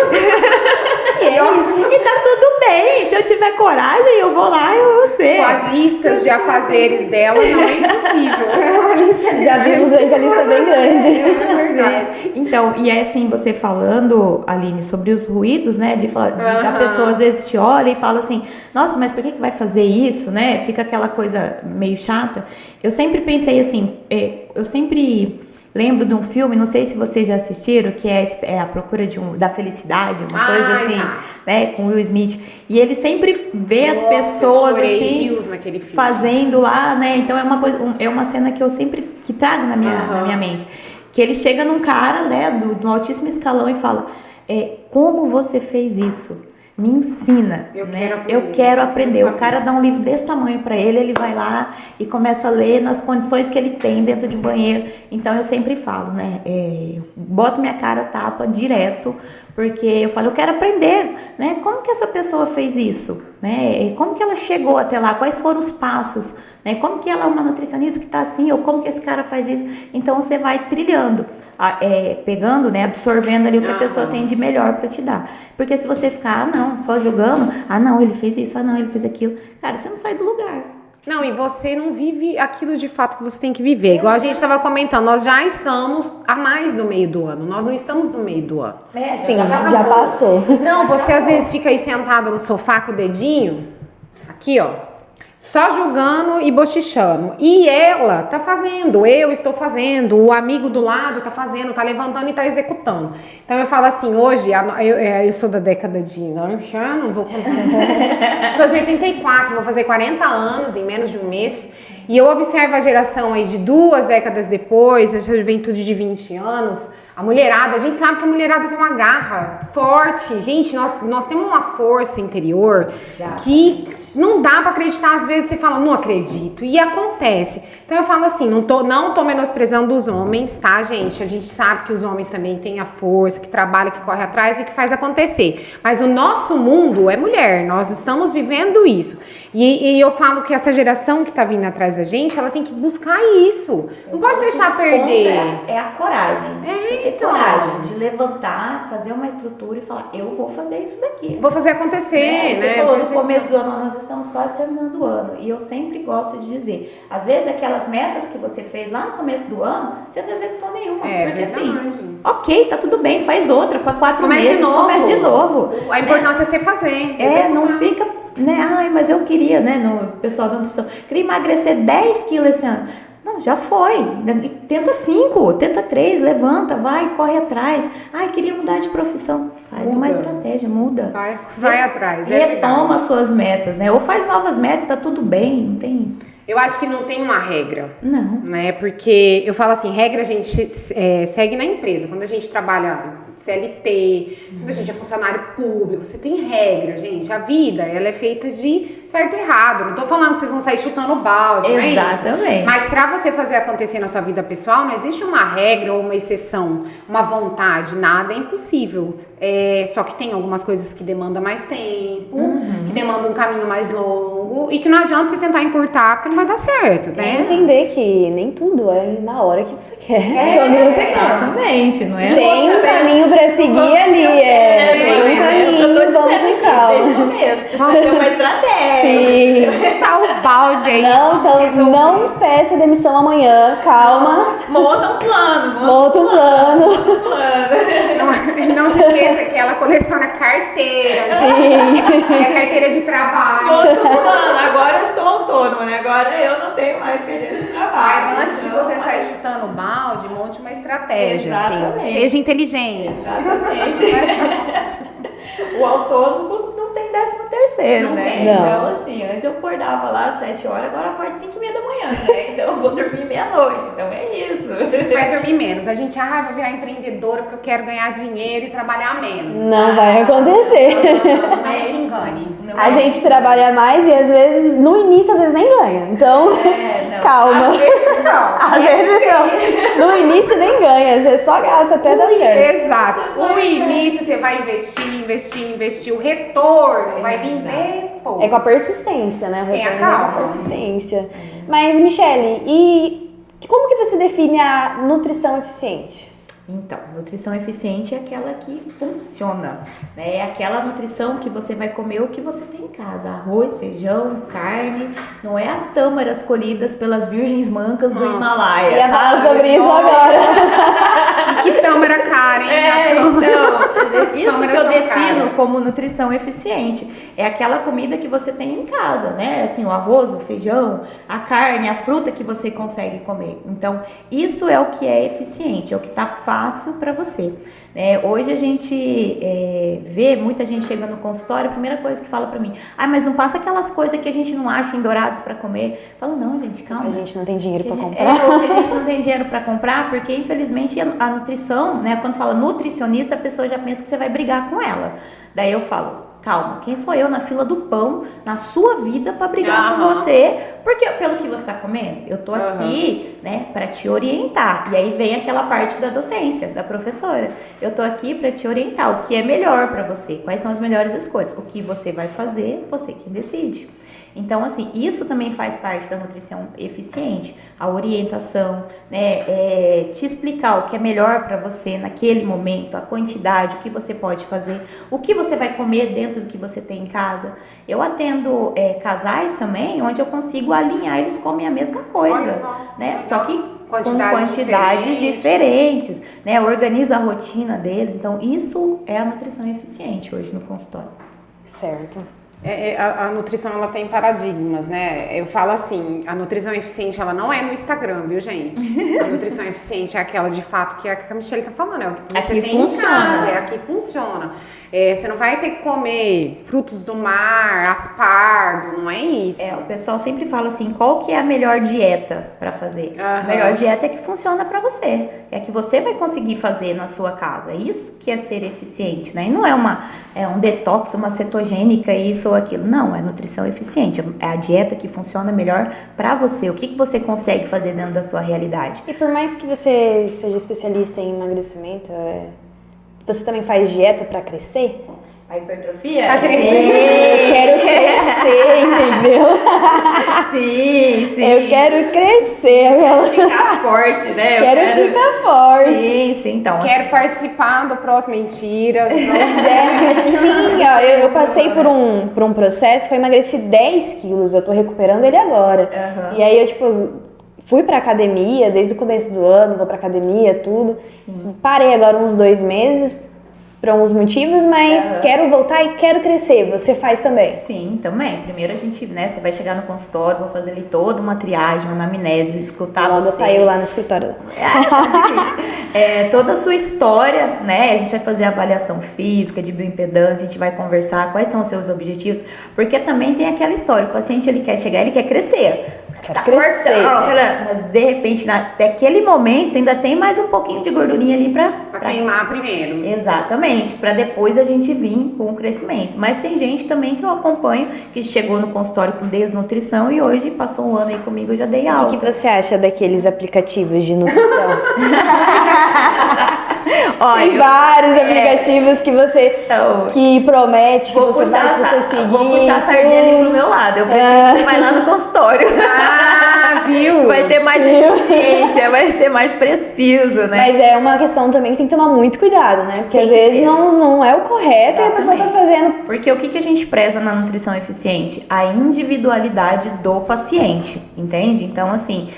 E tá tudo bem, se eu tiver coragem, eu vou lá e eu vou ser. Com as listas de afazeres dela, não é impossível. Já vimos aí que a lista é bem grande. Então, e é assim, você falando, Aline, sobre os ruídos, né, da pessoa às vezes te olha e fala assim, nossa, mas por que vai fazer isso, né? Fica aquela coisa meio chata. Eu sempre pensei assim, eu sempre lembro de um filme, não sei se vocês já assistiram, que é A Procura da Felicidade, uma coisa assim, né, com Will Smith. E ele sempre vê as pessoas assim fazendo lá, né? Então é uma cena que eu sempre trago na minha mente. Que ele chega num cara, né, do altíssimo escalão e fala, como você fez isso? Me ensina, eu quero aprender. O cara dá um livro desse tamanho para ele vai lá e começa a ler nas condições que ele tem dentro de um banheiro. Então eu sempre falo, né, boto minha cara tapa direto, porque eu falo, eu quero aprender, né, como que essa pessoa fez isso, né, como que ela chegou até lá, quais foram os passos, né, como que ela é uma nutricionista que tá assim, ou como que esse cara faz isso. Então você vai trilhando, pegando, né, absorvendo ali o que a pessoa tem de melhor para te dar. Porque se você ficar, só julgando, não, ele fez isso, não, ele fez aquilo, cara, você não sai do lugar. Não, e você não vive aquilo de fato que você tem que viver. Igual a gente estava comentando, nós já estamos a mais do meio do ano. Nós não estamos no meio do ano. Sim, já passou. Então, você às vezes fica aí sentado no sofá com o dedinho, aqui, ó, só julgando e bochichando. E ela tá fazendo, eu estou fazendo, o amigo do lado tá fazendo, tá levantando e tá executando. Então eu falo assim, hoje, eu sou da década de... Não vou contar. Sou de 84, vou fazer 40 anos em menos de um mês. E eu observo a geração aí de 2 décadas depois, essa juventude de 20 anos, a mulherada, a gente sabe que a mulherada tem uma garra forte. Gente, nós temos uma força interior que não dá pra acreditar. Às vezes você fala, não acredito, e acontece. Então eu falo assim, não tô menosprezando os homens, tá, gente? A gente sabe que os homens também têm a força, que trabalha, que corre atrás e que faz acontecer. Mas o nosso mundo é mulher, nós estamos vivendo isso. E eu falo que essa geração que tá vindo atrás da gente, ela tem que buscar isso. Não pode deixar perder. É a coragem. Você ter coragem de levantar, fazer uma estrutura e falar, eu vou fazer isso daqui. Vou fazer acontecer, Você falou no começo do ano, nós estamos quase terminando o ano. E eu sempre gosto de dizer, às vezes aquelas metas que você fez lá no começo do ano, você não executou nenhuma. Porque assim, ok, tá tudo bem, faz outra, para 4 meses, começa de novo. A importância é você fazer. Não fica, né, mas eu queria, né, no pessoal da nutrição, queria emagrecer 10 quilos esse ano. Não, já foi. Tenta 5, tenta 3, levanta, vai, corre atrás. Queria mudar de profissão. Faz uma estratégia, muda. Vai atrás. Retoma as suas metas, né? Ou faz novas metas, tá tudo bem, não tem... Eu acho que não tem uma regra. Não. Né? Porque eu falo assim, regra a gente segue na empresa. Quando a gente trabalha CLT, quando a gente é funcionário público, você tem regra, gente. A vida, ela é feita de certo e errado. Não tô falando que vocês vão sair chutando balde, não é isso? Exatamente. Mas pra você fazer acontecer na sua vida pessoal, não existe uma regra ou uma exceção, uma vontade, nada é impossível. Só que tem algumas coisas que demandam mais tempo, que demandam um caminho mais longo e que não adianta você tentar encurtar porque não vai dar certo, né? Entender que nem tudo é na hora que você quer. Quando você quer. Exatamente, não é? Tem um caminho pra seguir ali, tem um caminho, vamos com calma. Desde o começo, precisa ter uma estratégia. Sim. Chutar o balde aí. Não, então não peça demissão amanhã, calma. Monta um plano. Monta um plano. Não se esqueça que ela coleciona carteira. Sim. É carteira de trabalho. Monta um plano. Agora eu estou autônoma, né? Agora eu não tenho mais carteira de trabalho. Mas antes de você sair chutando o balde, monte uma estratégia. Exatamente. Assim. Seja inteligente. Exatamente. O autônomo não tem 13º, Não né? tem. Então, assim, antes eu acordava lá às 7 horas, agora eu acordo 5h30 da manhã, né? Então eu vou dormir meia-noite. Então é isso. Vai dormir menos. A gente, vai virar empreendedora porque eu quero ganhar dinheiro e trabalhar menos. Não vai acontecer. Não se engane. A gente trabalha mais e às vezes, no início, às vezes nem ganha. Então, calma. Às vezes não. Às vezes não. No início nem ganha, você só gasta até dar certo. Exato. O início você vai investir. O retorno vai vir depois. É com a persistência, né? O Tem a retorno é com calma. a persistência. Mas, Michele, e como que você define a nutrição eficiente? Então, nutrição eficiente é aquela que funciona, né? É aquela nutrição que você vai comer o que você tem em casa, arroz, feijão, carne, não é as tâmaras colhidas pelas virgens mancas do Himalaia, ia falar sobre isso agora. Que tâmara cara, hein? Então, isso que eu defino como nutrição eficiente, é aquela comida que você tem em casa, né? Assim, o arroz, o feijão, a carne, a fruta que você consegue comer. Então, isso é o que é eficiente, é o que tá fácil para você. Hoje a gente vê muita gente chegando no consultório, a primeira coisa que fala para mim, mas não passa aquelas coisas que a gente não acha em Dourados para comer. Eu falo, não, gente, calma. A gente não tem dinheiro para comprar. A gente não tem dinheiro para comprar, porque infelizmente a nutrição, né, quando fala nutricionista, a pessoa já pensa que você vai brigar com ela. Daí eu falo, calma, quem sou eu na fila do pão, na sua vida, para brigar com você, porque pelo que você está comendo, eu tô aqui, né, para te orientar. E aí vem aquela parte da docência, da professora. Eu tô aqui para te orientar o que é melhor para você, quais são as melhores escolhas, o que você vai fazer, você quem decide. Então, assim, isso também faz parte da nutrição eficiente, a orientação, né, te explicar o que é melhor para você naquele momento, a quantidade, o que você pode fazer, o que você vai comer dentro do que você tem em casa. Eu atendo casais também, onde eu consigo alinhar, eles comem a mesma coisa, né, só que com quantidades diferentes, né, organiza a rotina deles. Então, isso é a nutrição eficiente hoje no consultório. Certo. A nutrição, ela tem paradigmas, né? Eu falo assim, a nutrição eficiente, ela não é no Instagram, viu, gente? A nutrição eficiente é aquela, de fato, que a Michelle tá falando, é o que você tem em casa, é a que funciona. Você não vai ter que comer frutos do mar, aspargo, não é isso. O pessoal sempre fala assim, qual que é a melhor dieta para fazer? A melhor dieta é que funciona para você, é a que você vai conseguir fazer na sua casa. É isso que é ser eficiente, né? E não é um detox, uma cetogênica, isso ou aquilo. Não, é nutrição eficiente, é a dieta que funciona melhor para você. O que você consegue fazer dentro da sua realidade? E por mais que você seja especialista em emagrecimento, você também faz dieta para crescer? A hipertrofia? Pra crescer. Eu quero crescer, entendeu? Sim. Eu quero crescer. Ficar forte, né? Quero ficar forte. Sim, então. Quero participar do próximo Mentira. Sim, ó, eu passei por um processo que eu emagreci 10 quilos, eu tô recuperando ele agora. E aí eu, fui pra academia desde o começo do ano, vou pra academia, tudo. Sim. Parei agora uns 2 meses por uns motivos, mas quero voltar e quero crescer. Você faz também? Sim, também. Primeiro a gente, né, você vai chegar no consultório, vou fazer ali toda uma triagem, uma anamnese, escutar logo você. Tá eu lá no escritório. Toda a sua história, né? A gente vai fazer a avaliação física, de bioimpedância, a gente vai conversar quais são os seus objetivos, porque também tem aquela história, o paciente ele quer chegar, ele quer crescer. Quer crescer. Mas de repente, naquele momento, você ainda tem mais um pouquinho de gordurinha ali pra queimar primeiro. Exatamente, para depois a gente vir com o crescimento. Mas tem gente também que eu acompanho, que chegou no consultório com desnutrição e hoje passou um ano aí comigo, eu já dei alta. O que você acha daqueles aplicativos de nutrição? Tem vários aplicativos que você que promete que você vai se você seguir. Vou puxar a sardinha ali pro meu lado. Eu prefiro que você vai lá no consultório. Viu? Vai ter mais eficiência, vai ser mais preciso, né? Mas é uma questão também que tem que tomar muito cuidado, né? Porque às vezes não é o correto. Exatamente. E a pessoa tá fazendo. Porque o que a gente preza na nutrição eficiente? A individualidade do paciente, entende? Então, assim,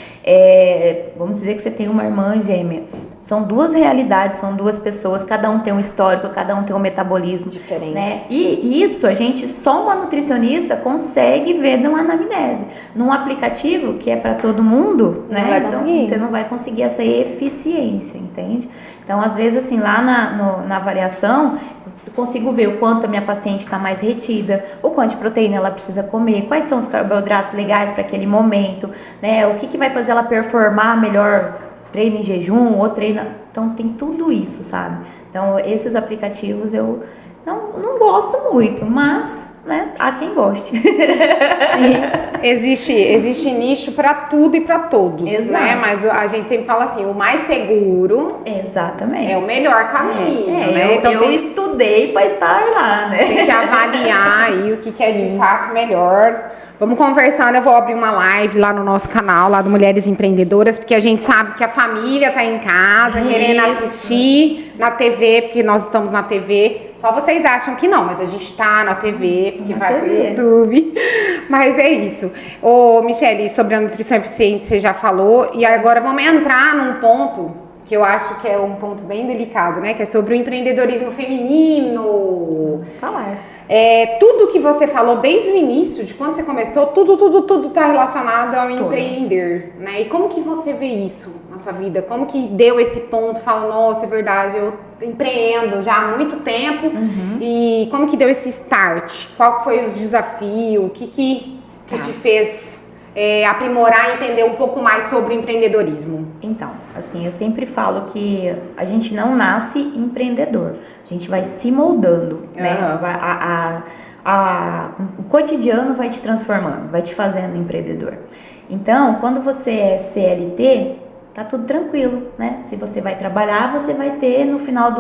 vamos dizer que você tem uma irmã gêmea. São 2 realidades, são 2 pessoas, cada um tem um histórico, cada um tem um metabolismo diferente, né? E isso só uma nutricionista consegue ver numa anamnese. Num aplicativo que é para todo mundo, não né? Vai então conseguir. Você não vai conseguir essa eficiência, entende? Então, às vezes, assim, lá na avaliação, eu consigo ver o quanto a minha paciente está mais retida, o quanto de proteína ela precisa comer, quais são os carboidratos legais para aquele momento, né? O que vai fazer ela performar melhor, treino em jejum ou treino... Então, tem tudo isso, sabe? Então, esses aplicativos eu não gosto muito, mas, né, há quem goste. Sim. Existe nicho para tudo e para todos. Exato. Né? Mas a gente sempre fala assim, o mais seguro exatamente é o melhor caminho. Né? Então eu estudei para estar lá, né? Tem que avaliar aí o que é de fato melhor Vamos conversando, eu vou abrir uma live lá no nosso canal, lá do Mulheres Empreendedoras, porque a gente sabe que a família tá em casa, querendo assistir na TV, porque nós estamos na TV. Só vocês acham que não, mas a gente tá na TV, porque vai pro YouTube. Mas é isso. Ô, Michele, sobre a nutrição eficiente você já falou, e agora vamos entrar num ponto que eu acho que é um ponto bem delicado, né? Que é sobre o empreendedorismo feminino. Vamos falar. Tudo que você falou desde o início, de quando você começou, tudo tá relacionado ao empreender, né? E como que você vê isso na sua vida? Como que deu esse ponto? Fala, nossa, é verdade, eu empreendo já há muito tempo. E como que deu esse start? Qual foi os desafios? O que te fez aprimorar e entender um pouco mais sobre o empreendedorismo? Então, assim, eu sempre falo que a gente não nasce empreendedor, a gente vai se moldando, né? O cotidiano vai te transformando, vai te fazendo empreendedor. Então, quando você é CLT, tá tudo tranquilo, né? Se você vai trabalhar, você vai ter no final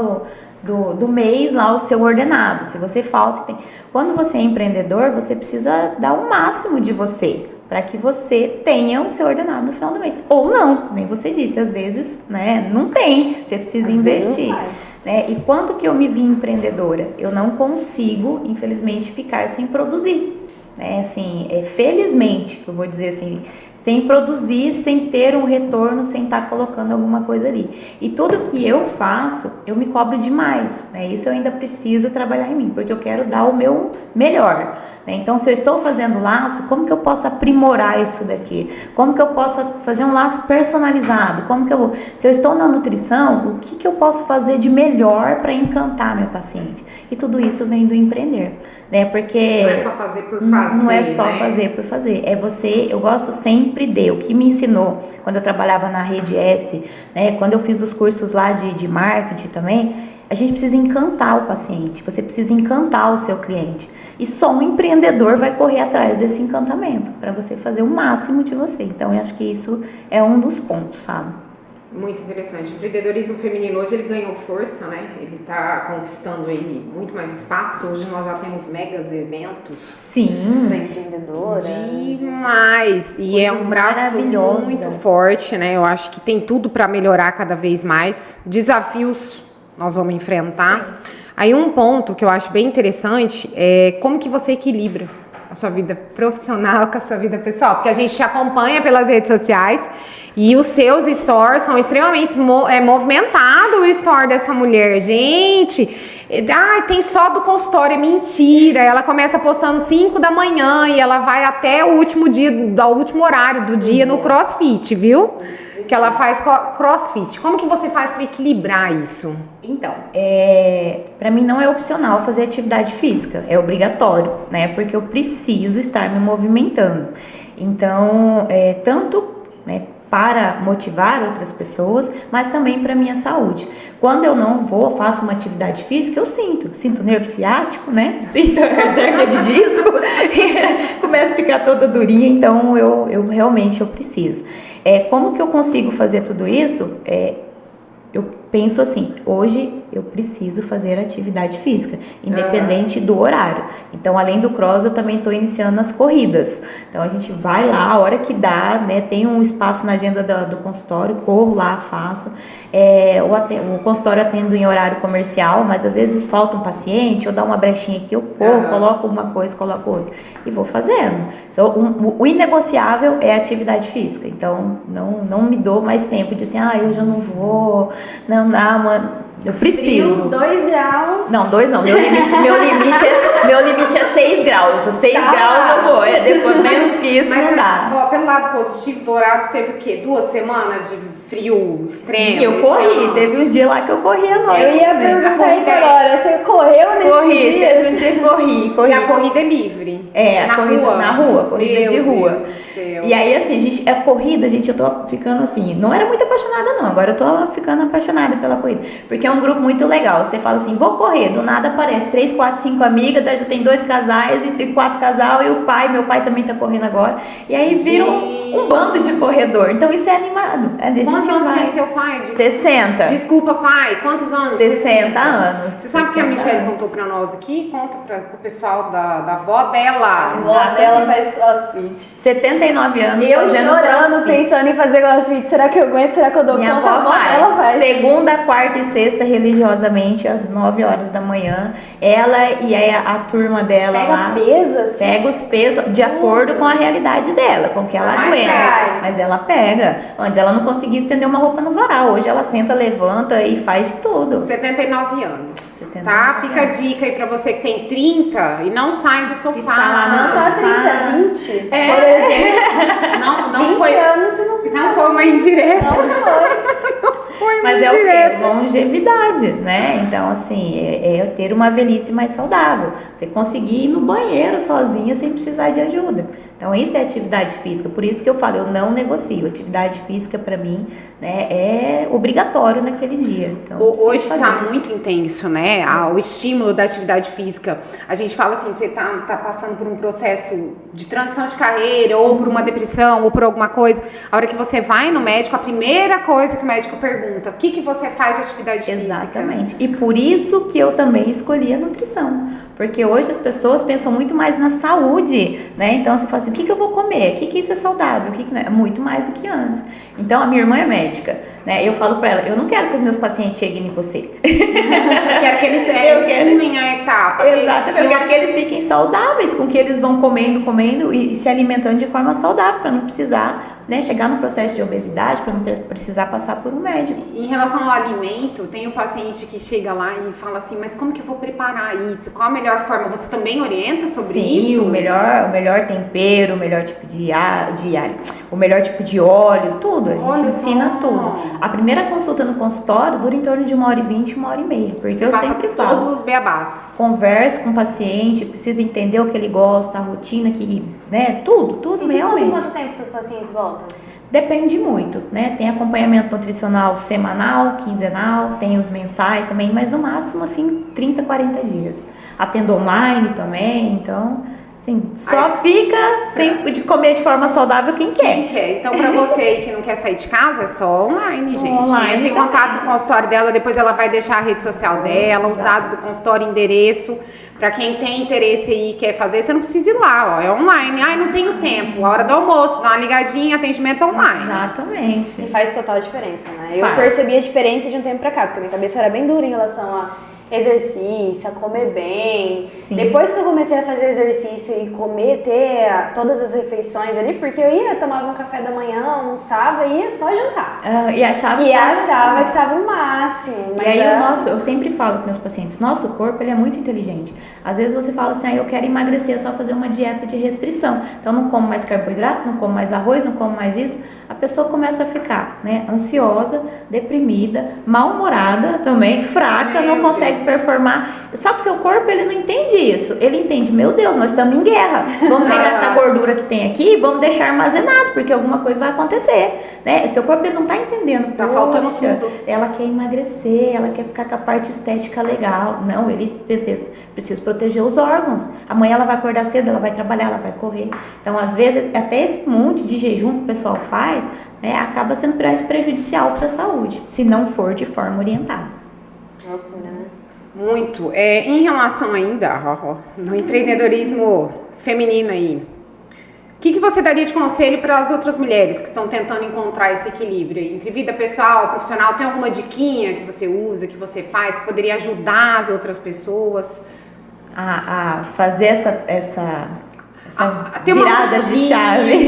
do mês lá o seu ordenado. Se você falta, quando você é empreendedor, você precisa dar o máximo de você para que você tenha o seu ordenado no final do mês. Ou não, como você disse, às vezes, né, não tem, você precisa investir. Né? E quando que eu me vi empreendedora? Eu não consigo, infelizmente, ficar sem produzir. Né? Assim, felizmente, eu vou dizer assim, sem produzir, sem ter um retorno, sem estar colocando alguma coisa ali. E tudo que eu faço, eu me cobro demais, né? Isso eu ainda preciso trabalhar em mim, porque eu quero dar o meu melhor, né? Então, se eu estou fazendo laço, como que eu posso aprimorar isso daqui? Como que eu posso fazer um laço personalizado? Se eu estou na nutrição, o que eu posso fazer de melhor para encantar meu paciente? E tudo isso vem do empreender, né? Porque não é só fazer por fazer. Não é só fazer por fazer. Eu gosto sempre o que me ensinou quando eu trabalhava na Rede S, né? Quando eu fiz os cursos lá de marketing também, a gente precisa encantar o paciente, você precisa encantar o seu cliente. E só um empreendedor vai correr atrás desse encantamento, para você fazer o máximo de você. Então, eu acho que isso é um dos pontos, sabe? Muito interessante. O empreendedorismo feminino hoje ele ganhou força, né? Ele está conquistando aí muito mais espaço. Hoje nós já temos megas eventos. Sim. Para empreendedoras. Demais. E é um braço muito forte, né? Eu acho que tem tudo para melhorar cada vez mais. Desafios nós vamos enfrentar. Sim. Aí um ponto que eu acho bem interessante é como que você equilibra a sua vida profissional com a sua vida pessoal, porque a gente te acompanha pelas redes sociais e os seus stories são extremamente movimentado, o story dessa mulher, gente, tem só do consultório, é mentira, ela começa postando 5 da manhã e ela vai até o último dia, do último horário do dia no CrossFit, viu? Que ela faz CrossFit. Como que você faz para equilibrar isso? Então, para mim não é opcional fazer atividade física, é obrigatório, né? Porque eu preciso estar me movimentando. Então, tanto, né, para motivar outras pessoas, mas também para minha saúde. Quando eu não faço uma atividade física, eu sinto nervo ciático, né? Sinto hernia de disco, começo a ficar toda durinha, então eu realmente preciso. Como que eu consigo fazer tudo isso? Eu penso assim, hoje eu preciso fazer atividade física, independente do horário. Então, além do cross, eu também estou iniciando as corridas. Então, a gente vai lá, a hora que dá, né? Tem um espaço na agenda do consultório, corro lá, faço. O consultório atendo em horário comercial, mas às vezes falta um paciente, eu dou uma brechinha aqui, eu corro, coloco uma coisa, coloco outra. E vou fazendo. Então, o inegociável é a atividade física. Então, não me dou mais tempo de assim, hoje eu não vou, não dá, mano. Eu preciso. Frio, 2 graus. Não, 2 não. Meu limite é 6 graus. 6 graus eu vou. Depois, menos que isso, não dá. Pelo lado positivo, Dourados teve o quê? 2 semanas de frio extremo? Sim, eu corri. Teve uns dias lá que eu corri à noite. Eu ia perguntar isso agora. Você correu nesse dia? Teve um dia que corri. E a corrida é livre? A corrida na rua, corrida de rua. Deus do céu. E aí, assim, a corrida, eu tô ficando assim, não era muito apaixonada não, agora eu tô ficando apaixonada pela corrida, porque é um grupo muito legal. Você fala assim, vou correr, do nada aparece 3, 4, 5 amigas, daí já tem 2 casais e tem 4 casal e o pai, meu pai também tá correndo agora. E aí vira um bando de corredor. Então isso é animado. Quantos anos tem seu pai? 60. Desculpa, pai, quantos anos? 60 anos. Você sabe o que a Michelle contou pra nós aqui? Conta pro pessoal da avó dela. A avó dela faz crossfit. 79 anos eu fazendo chorando, crossfit. pensando em fazer crossfit. Será que eu aguento? Será que eu dou Minha conta? avó vai. Ela faz. Segunda, quarta e sexta, religiosamente, às 9 horas da manhã. Ela e a turma dela Pega lá. peso, assim? Pega os pesos de acordo com a realidade dela, com o que ela aguenta. Mas ela pega. Antes ela não conseguia estender uma roupa no varal. Hoje ela senta, levanta e faz de tudo. 79 anos. 79 tá? Fica a anos. dica aí pra você que tem 30 e não sai do sofá. tá lá no Não só sofá. 30, 20, por exemplo. Não 20 foi, anos e não foi uma indireta. Não foi. Foi uma Mas é o indireta. quê? Longevidade, né? Então, assim, é ter uma velhice mais saudável. Você conseguir ir no banheiro sozinha sem precisar de ajuda. Então, isso é atividade física. Por isso que eu falo, eu não negocio. Atividade física, para mim, né, é obrigatório naquele dia. Então, Hoje fazer. tá muito intenso, né? O estímulo da atividade física. A gente fala assim, você tá passando por um processo de transição de carreira, ou por uma depressão, ou por alguma coisa. A hora que você vai no médico, a primeira coisa que o médico pergunta, o que você faz de atividade física? Exatamente. E por isso que eu também escolhi a nutrição. Porque hoje as pessoas pensam muito mais na saúde, né? Então você fala assim, o que eu vou comer? O que isso é saudável? O que não é? Muito mais do que antes. Então a minha irmã é médica, né? Eu falo pra ela, eu não quero que os meus pacientes cheguem em você. Eu quero que eles pulem a etapa. Exatamente. Eu quero que eles fiquem saudáveis com o que eles vão comendo e se alimentando de forma saudável, para não precisar, né, chegar no processo de obesidade, para não precisar passar por um médico. Em relação ao alimento, tem o paciente que chega lá e fala assim, mas como que eu vou preparar isso? Qual a melhor forma? Você também orienta sobre isso? Sim, o melhor tempero, o melhor tipo de alho, o melhor tipo de óleo, tudo. A gente ensina tudo. A primeira consulta no consultório dura em torno de 1h20, 1h30, porque eu sempre falo. Todos os beabás. Converse com o paciente, precisa entender o que ele gosta, a rotina que, né, tudo E realmente. quanto tempo seus pacientes voltam? Depende muito, né? Tem acompanhamento nutricional semanal, quinzenal, tem os mensais também, mas no máximo, assim, 30, 40 dias. Atendo online também, então, assim, só fica sem de comer de forma saudável quem quer. Quem quer. Então, pra você aí que não quer sair de casa, é só online, gente. Online, Entre em tá contato com o consultório dela, depois ela vai deixar a rede social dela, os dados do consultório, endereço. Pra quem tem interesse aí e quer fazer, você não precisa ir lá, ó, é online. Ai, não tenho tempo, a hora do almoço, dá uma ligadinha, atendimento online. Exatamente. E faz total diferença, né? Faz. Eu percebi a diferença de um tempo pra cá, porque minha cabeça era bem dura em relação a exercício, a comer bem. Sim. Depois que eu comecei a fazer exercício e comer, ter todas as refeições ali, porque eu ia, tomava um café da manhã, almoçava e ia só jantar. E achava Que tava o máximo. Mas e aí eu sempre falo para meus pacientes, nosso corpo ele é muito inteligente. Às vezes você fala assim, eu quero emagrecer, é só fazer uma dieta de restrição. Então não como mais carboidrato, não como mais arroz, não como mais isso. A pessoa começa a ficar, né, ansiosa, deprimida, mal-humorada também, fraca, não consegue performar. Só que o seu corpo ele não entende isso. Ele entende, meu Deus, nós estamos em guerra. Vamos pegar essa gordura que tem aqui e vamos deixar armazenado, porque alguma coisa vai acontecer, né? O teu corpo ele não está entendendo. Tá faltando tudo. Ela quer emagrecer, ela quer ficar com a parte estética legal. Não, ele precisa proteger os órgãos. Amanhã ela vai acordar cedo, ela vai trabalhar, ela vai correr. Então, às vezes, até esse monte de jejum que o pessoal faz, né, acaba sendo mais prejudicial para a saúde, se não for de forma orientada. Muito. Em relação ainda no empreendedorismo feminino aí, o que você daria de conselho para as outras mulheres que estão tentando encontrar esse equilíbrio aí, entre vida pessoal, profissional? Tem alguma diquinha que você usa, que você faz, que poderia ajudar as outras pessoas? A fazer essa ter uma virada de chave.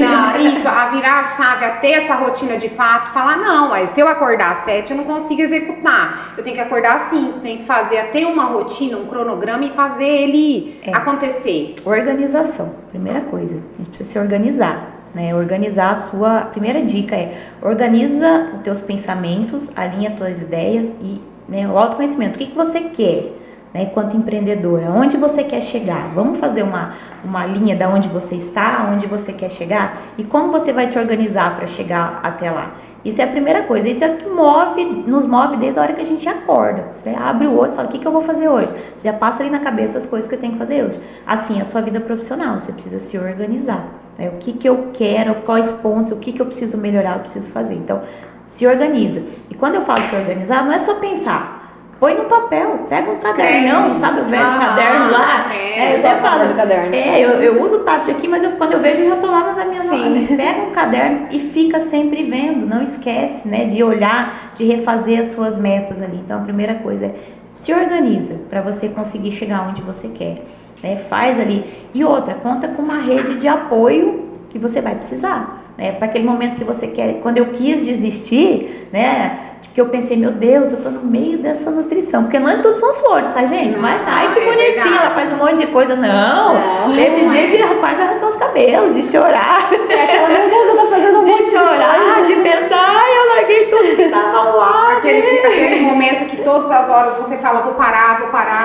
Isso, a virar a chave, a ter essa rotina de fato, falar, não, se eu acordar às 7, eu não consigo executar. Eu tenho que acordar às 5, tenho que fazer, ter uma rotina, um cronograma e fazer ele acontecer. Organização, primeira coisa, a gente precisa se organizar. Né, organizar a primeira dica organiza os teus pensamentos, alinha as tuas ideias e, né, o autoconhecimento, o que você quer, né, enquanto empreendedora? Onde você quer chegar? Vamos fazer uma linha da onde você está, onde você quer chegar e como você vai se organizar para chegar até lá. Isso é a primeira coisa, isso é o que nos move desde a hora que a gente acorda. Você abre o olho e fala, o que eu vou fazer hoje? Você já passa ali na cabeça as coisas que eu tenho que fazer hoje. Assim, a sua vida profissional, você precisa se organizar, né? O que eu quero, quais pontos, o que eu preciso melhorar, eu preciso fazer. Então, se organiza. E quando eu falo se organizar, não é só pensar. Põe no papel, pega um cadernão, sabe o velho caderno lá? Você fala do caderno. Eu uso o tablet aqui, mas quando eu vejo, eu já tô lá nas minhas notas. Pega um caderno e fica sempre vendo, não esquece, né, de olhar, de refazer as suas metas ali. Então, a primeira coisa é se organiza para você conseguir chegar onde você quer, né? Faz ali. E outra, conta com uma rede de apoio que você vai precisar, né? Para aquele momento que você quer. Quando eu quis desistir, né, que eu pensei, meu Deus, eu tô no meio dessa nutrição, porque não é tudo são flores, tá, gente? Mas, ai, que bonitinha, ela faz um monte de coisa. Não. Teve dia de quase arrancar os cabelos, de chorar. Aquela meu Deus, eu tô fazendo um monte de chorar, de pensar, ai, eu larguei tudo que tava lá. Aquele momento que todas as horas você fala, vou parar,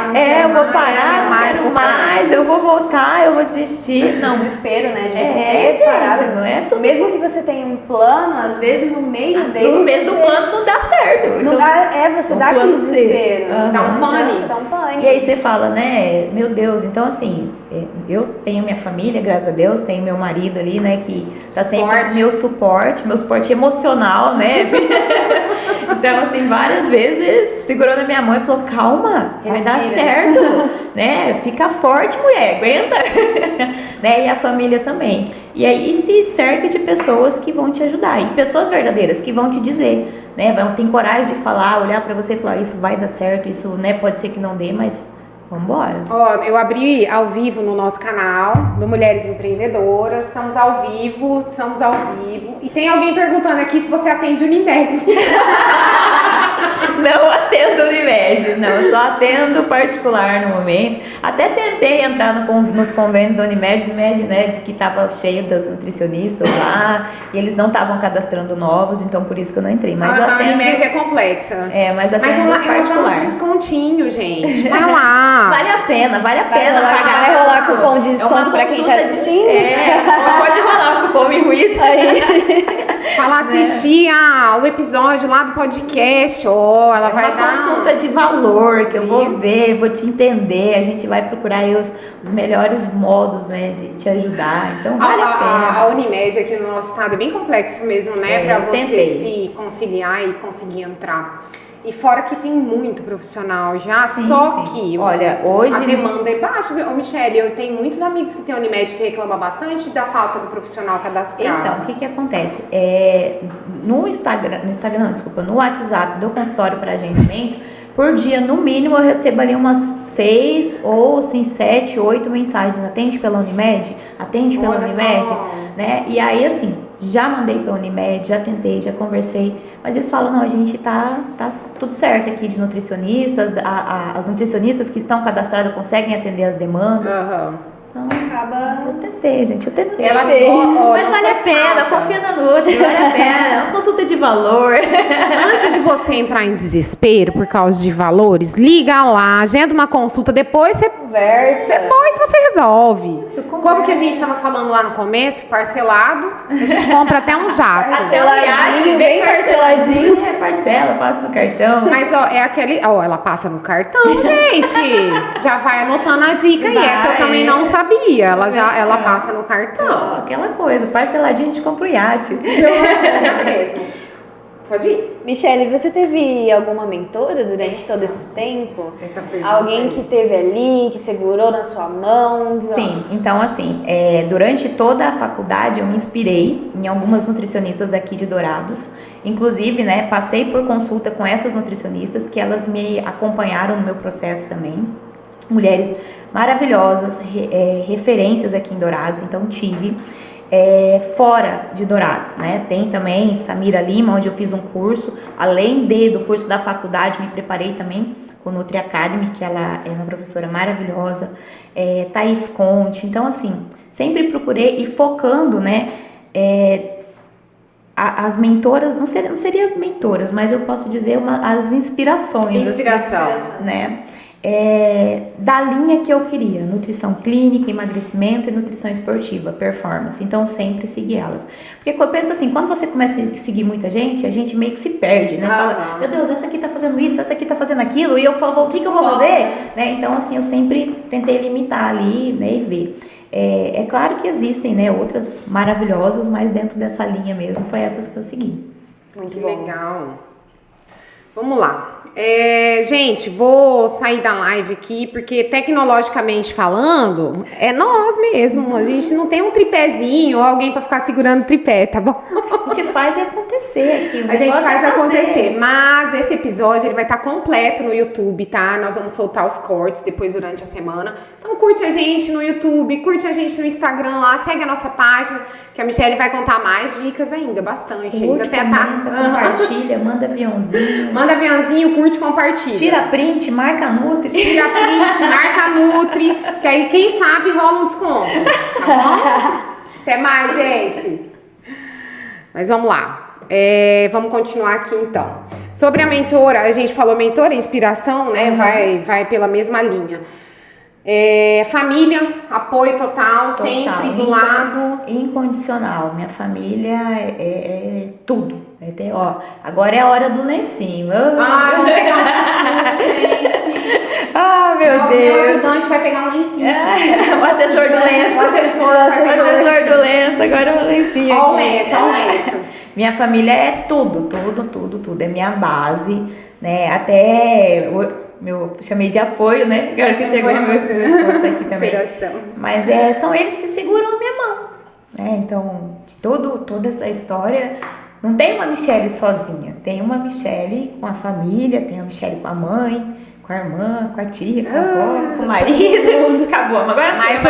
não eu vou parar, não quero mais, eu vou voltar, eu vou desistir. Não. Desespero, né? De você gente, não é tudo. Mesmo que você tenha um plano, às vezes no meio dele. No meio do plano não dá certo. Não dá, você dá aquele desespero. Dá um pânico. Dá um pânico. E aí você fala, né? Meu Deus, então assim, eu tenho minha família, graças a Deus, tenho meu marido ali, né? Que tá sempre meu suporte emocional, né? Então, assim, várias vezes ele segurou na minha mão e falou, calma, vai dar certo, né? Fica forte, mulher, aguenta. Né? E a família também. E aí se cerca de pessoas que vão te ajudar. E pessoas verdadeiras que vão te dizer, né? Tem coragem de falar, olhar pra você e falar, isso vai dar certo, isso, né? Pode ser que não dê, mas vambora. Eu abri ao vivo no nosso canal do Mulheres Empreendedoras. Estamos ao vivo. E tem alguém perguntando aqui se você atende Unimed. Não atendo Unimed, não, eu só atendo particular no momento. Até tentei entrar nos convênios da Unimed, né, disse que estava cheio das nutricionistas lá, e eles não estavam cadastrando novos, então por isso que eu não entrei. Mas eu atendo, a Unimed é complexa. Mas atendo particular. Ela dá um descontinho, gente. Vai lá. Vale a pena pagar. Vai rolar cupom de desconto pra quem tá assistindo? Pode rolar o cupom Ruiz. Fala, assistir o episódio lá do podcast, ela vai dar uma consulta de valor, que eu vou ver, vou te entender, a gente vai procurar aí os melhores modos, né, de te ajudar, então vale a pena. A Unimed aqui no nosso estado é bem complexo mesmo, né, pra você se conciliar e conseguir entrar. E fora que tem muito profissional já, que olha, hoje a demanda é baixa. Ô, Michele, eu tenho muitos amigos que têm Unimed que reclamam bastante da falta do profissional cadastrado. Então, o que acontece? No WhatsApp do consultório para agendamento, por dia, no mínimo, eu recebo ali umas 6 ou assim, 7, 8 mensagens. Atende pela Unimed? Atende pela Unimed? Né? E aí, assim, já mandei pra Unimed, já tentei, já conversei, mas eles falam, não, a gente tá tudo certo aqui de nutricionistas, as nutricionistas que estão cadastradas conseguem atender as demandas. Então, eu tentei, gente, eu tentei. Mas vale a pena, confia na Nutri, vale a pena, é uma consulta de valor. Antes de você entrar em desespero por causa de valores, liga lá, agenda uma consulta, depois você conversa. Depois você resolve. Como que a gente estava falando lá no começo, parcelado, a gente compra até um jato. Parceladinho, bem parceladinho. Parcela, passa no cartão. Mas, ela passa no cartão, gente. Já vai anotando a dica aí. Essa eu também não sabia. Ela passa no cartão. Aquela coisa, parceladinho a gente compra o iate. Mesmo. Pode ir. Michele, você teve alguma mentora durante todo esse tempo? Alguém que teve ali, que segurou na sua mão? Sim, então assim, durante toda a faculdade eu me inspirei em algumas nutricionistas aqui de Dourados. Inclusive, né, passei por consulta com essas nutricionistas que elas me acompanharam no meu processo também. Mulheres maravilhosas, referências aqui em Dourados, então tive. Fora de Dourados, né? Tem também Samira Lima, onde eu fiz um curso, além do curso da faculdade, me preparei também com o Nutri Academy, que ela é uma professora maravilhosa, Thaís Conte, então assim, sempre procurei e focando, né, as mentoras, não seria mentoras, mas eu posso dizer as inspirações. Inspiração. Assim, né? da linha que eu queria, nutrição clínica, emagrecimento e nutrição esportiva, performance. Então, sempre seguir elas. Porque eu penso assim, quando você começa a seguir muita gente, a gente meio que se perde, né? Fala, meu Deus, essa aqui tá fazendo isso, essa aqui tá fazendo aquilo, e eu falo, o que eu vou fazer? Né? Então, assim, eu sempre tentei limitar ali, né, e ver. É claro que existem, né, outras maravilhosas, mas dentro dessa linha mesmo, foi essas que eu segui. Muito legal. Vamos lá. Gente, vou sair da live aqui, porque tecnologicamente falando, é nós mesmo. A gente não tem um tripézinho ou alguém pra ficar segurando o tripé, tá bom? A gente faz acontecer aqui. A gente faz acontecer. Mas esse episódio ele vai estar completo no YouTube, tá? Nós vamos soltar os cortes depois durante a semana. Então curte a gente no YouTube, curte a gente no Instagram lá, segue a nossa página, que a Michelle vai contar mais dicas ainda, bastante. Curte, comenta, compartilha, manda aviãozinho. Manda aviãozinho, curte, compartilha. Tira print, marca a Nutri. Tira print, marca a Nutri, que aí quem sabe rola um desconto, tá bom? Até mais, gente. Mas vamos lá. Vamos continuar aqui então. Sobre a mentora, a gente falou mentora, inspiração, né? Vai pela mesma linha. Família, apoio total, sempre do lado. Incondicional. Minha família é tudo. Agora é a hora do lencinho. Vamos pegar um lencinho, gente. Meu Deus. O ajudante vai pegar um lencinho. O assessor do lenço. O assessor do lenço. Agora é o lencinho. Ó o lenço. Minha família é tudo. É minha base, né? Até... chamei de apoio, né? Agora que chegou meu esposo aqui também. Mas são eles que seguram a minha mão, né? Então, de toda essa história, não tem uma Michelle sozinha. Tem uma Michelle com a família, tem a Michelle com a mãe, com a irmã, com a tia, com a avó, com o marido. Acabou, agora mas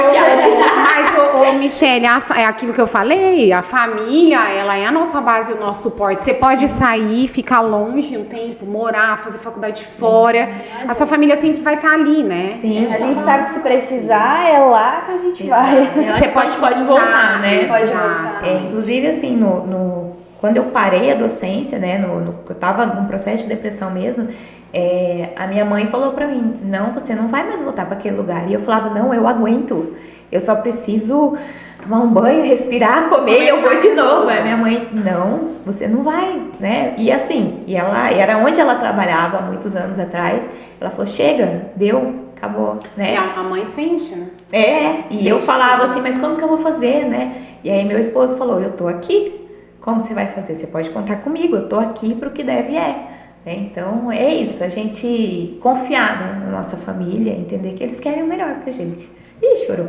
Michelle, é aquilo que eu falei, a família, ela é a nossa base, o nosso suporte. Você pode sair, ficar longe um tempo, morar, fazer faculdade fora. A sua família sempre vai estar ali, né? Sim. A gente sabe que se precisar, é lá que a gente vai. Você pode voltar, né? Pode voltar. Inclusive, assim, quando eu parei a docência, né, eu tava num processo de depressão mesmo, a minha mãe falou pra mim, não, você não vai mais voltar pra aquele lugar. E eu falava, não, eu aguento, eu só preciso tomar um banho, respirar, comer e eu vou de novo. Aí minha mãe, não, você não vai, né? E assim, era onde ela trabalhava há muitos anos atrás, ela falou, chega, deu, acabou, né? A mãe sente, né? E eu falava assim, mas como que eu vou fazer, né? E aí meu esposo falou, eu tô aqui. Como você vai fazer? Você pode contar comigo, eu tô aqui pro que deve Então, é isso, a gente confiar, né, na nossa família, entender que eles querem o melhor pra gente. Ih, chorou.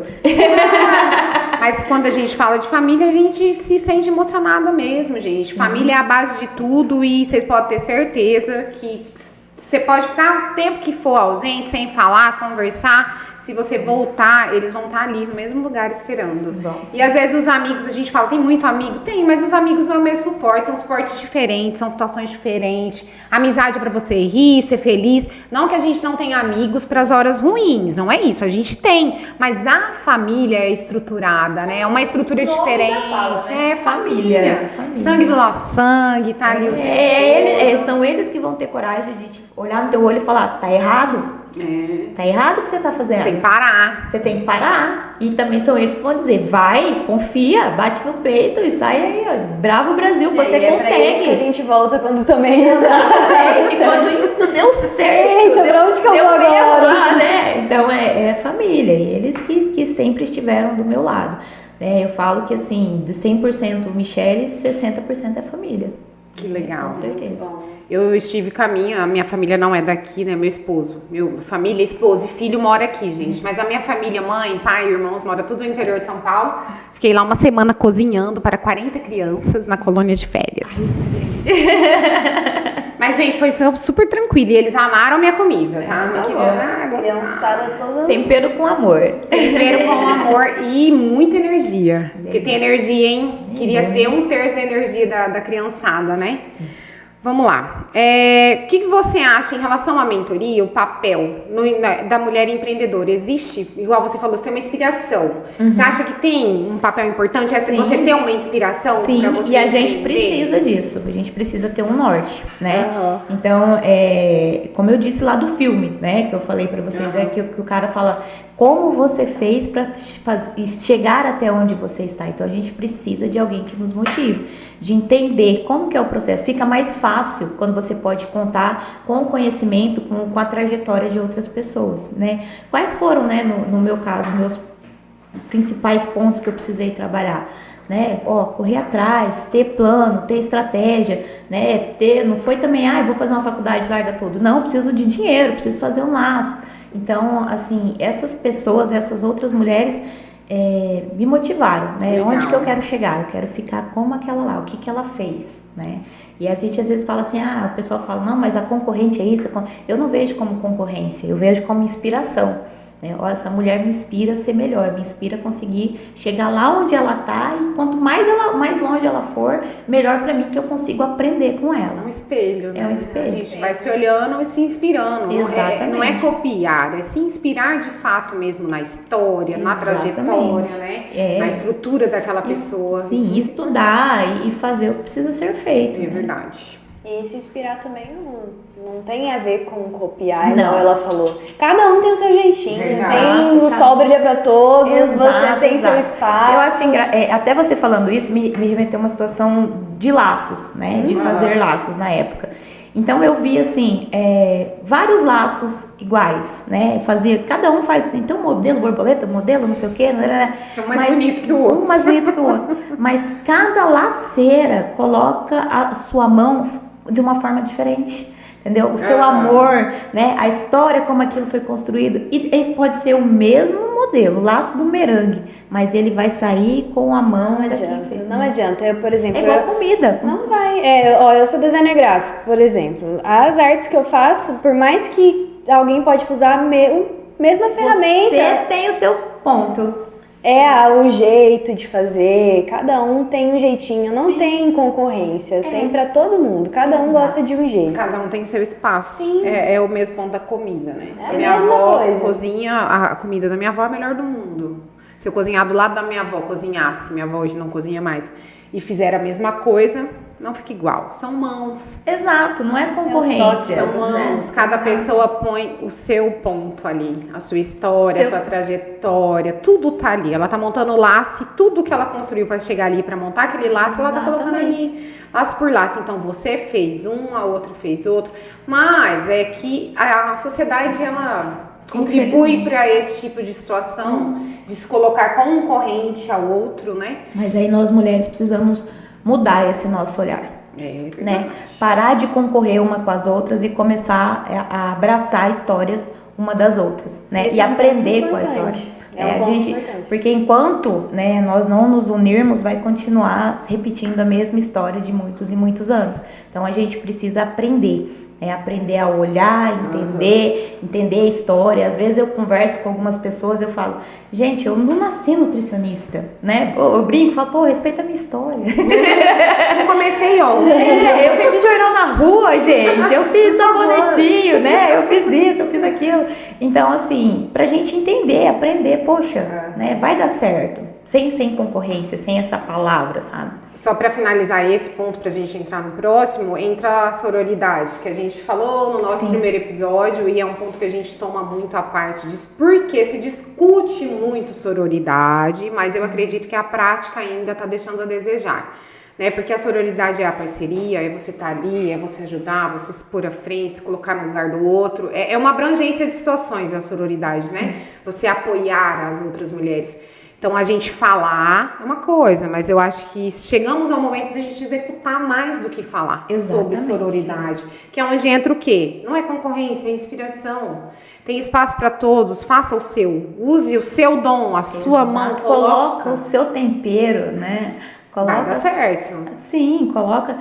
Mas quando a gente fala de família, a gente se sente emocionada mesmo, gente. Família é a base de tudo e vocês podem ter certeza que você pode ficar o tempo que for ausente, sem falar, conversar. Se você voltar, eles vão estar ali no mesmo lugar esperando. Bom. E às vezes os amigos, a gente fala, tem muito amigo? Tem, mas os amigos não é o mesmo suporte, são suportes diferentes, são situações diferentes. Amizade é pra você rir, ser feliz. Não que a gente não tenha amigos pras horas ruins, não é isso, a gente tem. Mas a família é estruturada, né? É uma estrutura diferente. Fala, né? É família. Sangue do nosso sangue, tá ali. São eles que vão ter coragem de olhar no teu olho e falar, tá errado? Tá errado o que você tá fazendo. Tem que parar. Você tem que parar. E também são eles que vão dizer, vai, confia, bate no peito e sai aí, ó, desbrava o Brasil, você consegue. É pra isso que a gente volta quando também quando isso deu certo. Eita, pra onde que eu vou agora? Né? Então é família, e eles que sempre estiveram do meu lado. Eu falo que assim, de 100% Michelle, 60% é família. Que legal. Com certeza. Eu estive com a minha família não é daqui, né? Meu esposo, família, esposo e filho mora aqui, gente. Mas a minha família, mãe, pai, irmãos, mora tudo no interior de São Paulo. Fiquei lá uma semana cozinhando para 40 crianças na colônia de férias. Mas, gente, foi super tranquilo. E eles amaram a minha comida, tá? Criançada toda. Tempero com amor. Tempero com amor e muita energia. Porque tem energia, hein? Queria ter um terço da energia da criançada, né? Vamos lá. O que você acha em relação à mentoria, o papel da mulher empreendedora? Existe, igual você falou, você tem uma inspiração. Você acha que tem um papel importante? Sim. Você ter uma inspiração para você e a empreender? gente precisa disso. A gente precisa ter um norte, né? Então, como eu disse lá do filme, né? Que eu falei para vocês, que o cara fala como você fez para chegar até onde você está. Então, a gente precisa de alguém que nos motive, de entender como que é o processo. Fica mais fácil quando você pode contar com o conhecimento, com a trajetória de outras pessoas, né? Quais foram, né, no meu caso, meus principais pontos que eu precisei trabalhar? Né? Correr atrás, ter plano, ter estratégia, né? Não foi também, vou fazer uma faculdade, larga tudo. Não, preciso de dinheiro, preciso fazer um laço. Então, assim, essas pessoas, essas outras mulheres me motivaram, né? Legal. Onde que eu quero chegar? Eu quero ficar como aquela lá, o que ela fez, né? E a gente às vezes fala assim, o pessoal fala, não, mas a concorrente é isso. Eu não vejo como concorrência, eu vejo como inspiração. Essa mulher me inspira a ser melhor, me inspira a conseguir chegar lá onde ela está, e quanto mais longe ela for, melhor para mim, que eu consigo aprender com ela. É um espelho, né? É um espelho. A gente vai se olhando e se inspirando. Exatamente. Não é copiar, é se inspirar de fato mesmo na história, na trajetória, né? Na estrutura daquela pessoa. Sim, estudar e fazer o que precisa ser feito. É verdade. E se inspirar também não tem a ver com copiar, igual ela falou. Cada um tem o seu jeitinho. Tem o sol brilha pra todos, você tem seu espaço. Eu acho até você falando isso me remeteu a uma situação de laços, né? De fazer laços na época. Então eu vi assim, vários laços iguais, né? Cada um faz, tem um modelo borboleta, modelo não sei o quê, um mais bonito que o outro. Um mais bonito que o outro. Mas cada laceira coloca a sua mão de uma forma diferente. Entendeu? O seu amor, né? A história, como aquilo foi construído. E pode ser o mesmo modelo, laço bumerangue, mas ele vai sair com a mão. Não adianta. Eu, por exemplo, é igual comida. Não vai. Eu sou designer gráfico, por exemplo. As artes que eu faço, por mais que alguém pode usar a mesma ferramenta. Você tem o seu ponto. O jeito de fazer, cada um tem um jeitinho, não tem concorrência, tem pra todo mundo, cada um gosta de um jeito. Cada um tem seu espaço. Sim. É o mesmo ponto da comida, né? É a minha mesma avó coisa. cozinha, a comida da minha avó é a melhor do mundo. Se eu cozinhar do lado da minha avó, cozinhasse, minha avó hoje não cozinha mais, e fizer a mesma coisa, não fica igual. São mãos. Exato, não é concorrência. São mãos. Cada pessoa põe o seu ponto ali, a sua história, a sua trajetória, tudo tá ali. Ela tá montando o laço e tudo que ela construiu para chegar ali, para montar aquele laço, ela tá colocando ali, laço por laço. Então você fez um, a outra fez outro, mas é que a sociedade, ela contribui para esse tipo de situação, de se colocar concorrente ao outro, né? Mas aí nós mulheres precisamos mudar esse nosso olhar, né? Parar de concorrer uma com as outras e começar a abraçar histórias uma das outras, né? Esse e aprender com a história. Porque enquanto, né, nós não nos unirmos, vai continuar repetindo a mesma história de muitos e muitos anos. Então a gente precisa aprender. Aprender a olhar, entender a história. Às vezes eu converso com algumas pessoas, eu falo, gente, eu não nasci nutricionista, né? Eu brinco, falo, respeita a minha história. Eu comecei ontem. Eu vendi jornal na rua, gente, eu fiz sabonetinho, né? Eu fiz isso, eu fiz aquilo. Então, assim, pra gente entender, aprender, poxa, né? Vai dar certo. Sem concorrência, sem essa palavra, sabe? Só para finalizar esse ponto, pra gente entrar no próximo, entra a sororidade, que a gente falou no nosso primeiro episódio, e é um ponto que a gente toma muito a parte disso, porque se discute muito sororidade, mas eu acredito que a prática ainda tá deixando a desejar, né? Porque a sororidade é a parceria, é você estar ali, é você ajudar, você se pôr à frente, se colocar no lugar do outro, é uma abrangência de situações a sororidade, né? Você apoiar as outras mulheres. Então, a gente falar é uma coisa, mas eu acho que chegamos ao momento de a gente executar mais do que falar sobre sororidade. Que é onde entra o quê? Não é concorrência, é inspiração. Tem espaço para todos, faça o seu. Use o seu dom, a sua mão. Coloca o seu tempero, né? Vai dar certo. Sim, coloca,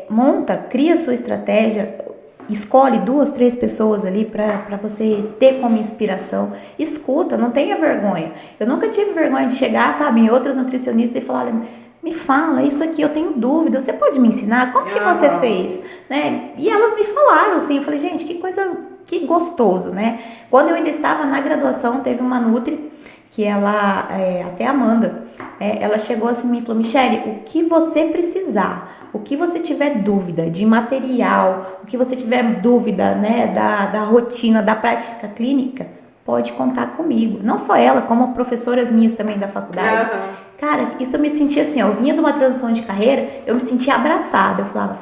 monta, cria a sua estratégia. Escolhe 2, 3 pessoas ali para você ter como inspiração. Escuta, não tenha vergonha. Eu nunca tive vergonha de chegar, sabe, em outras nutricionistas e falar, olha, me fala, isso aqui eu tenho dúvida, você pode me ensinar? Como que você fez? Né? E elas me falaram assim, eu falei, gente, que coisa, que gostoso, né? Quando eu ainda estava na graduação, teve uma nutri, que ela, até a Amanda, ela chegou assim e me falou, Michele, o que você precisar, o que você tiver dúvida de material, o que você tiver dúvida, né, da rotina, da prática clínica, pode contar comigo. Não só ela, como professoras minhas também da faculdade. Cara, isso eu me sentia assim, eu vinha de uma transição de carreira, eu me sentia abraçada, eu falava,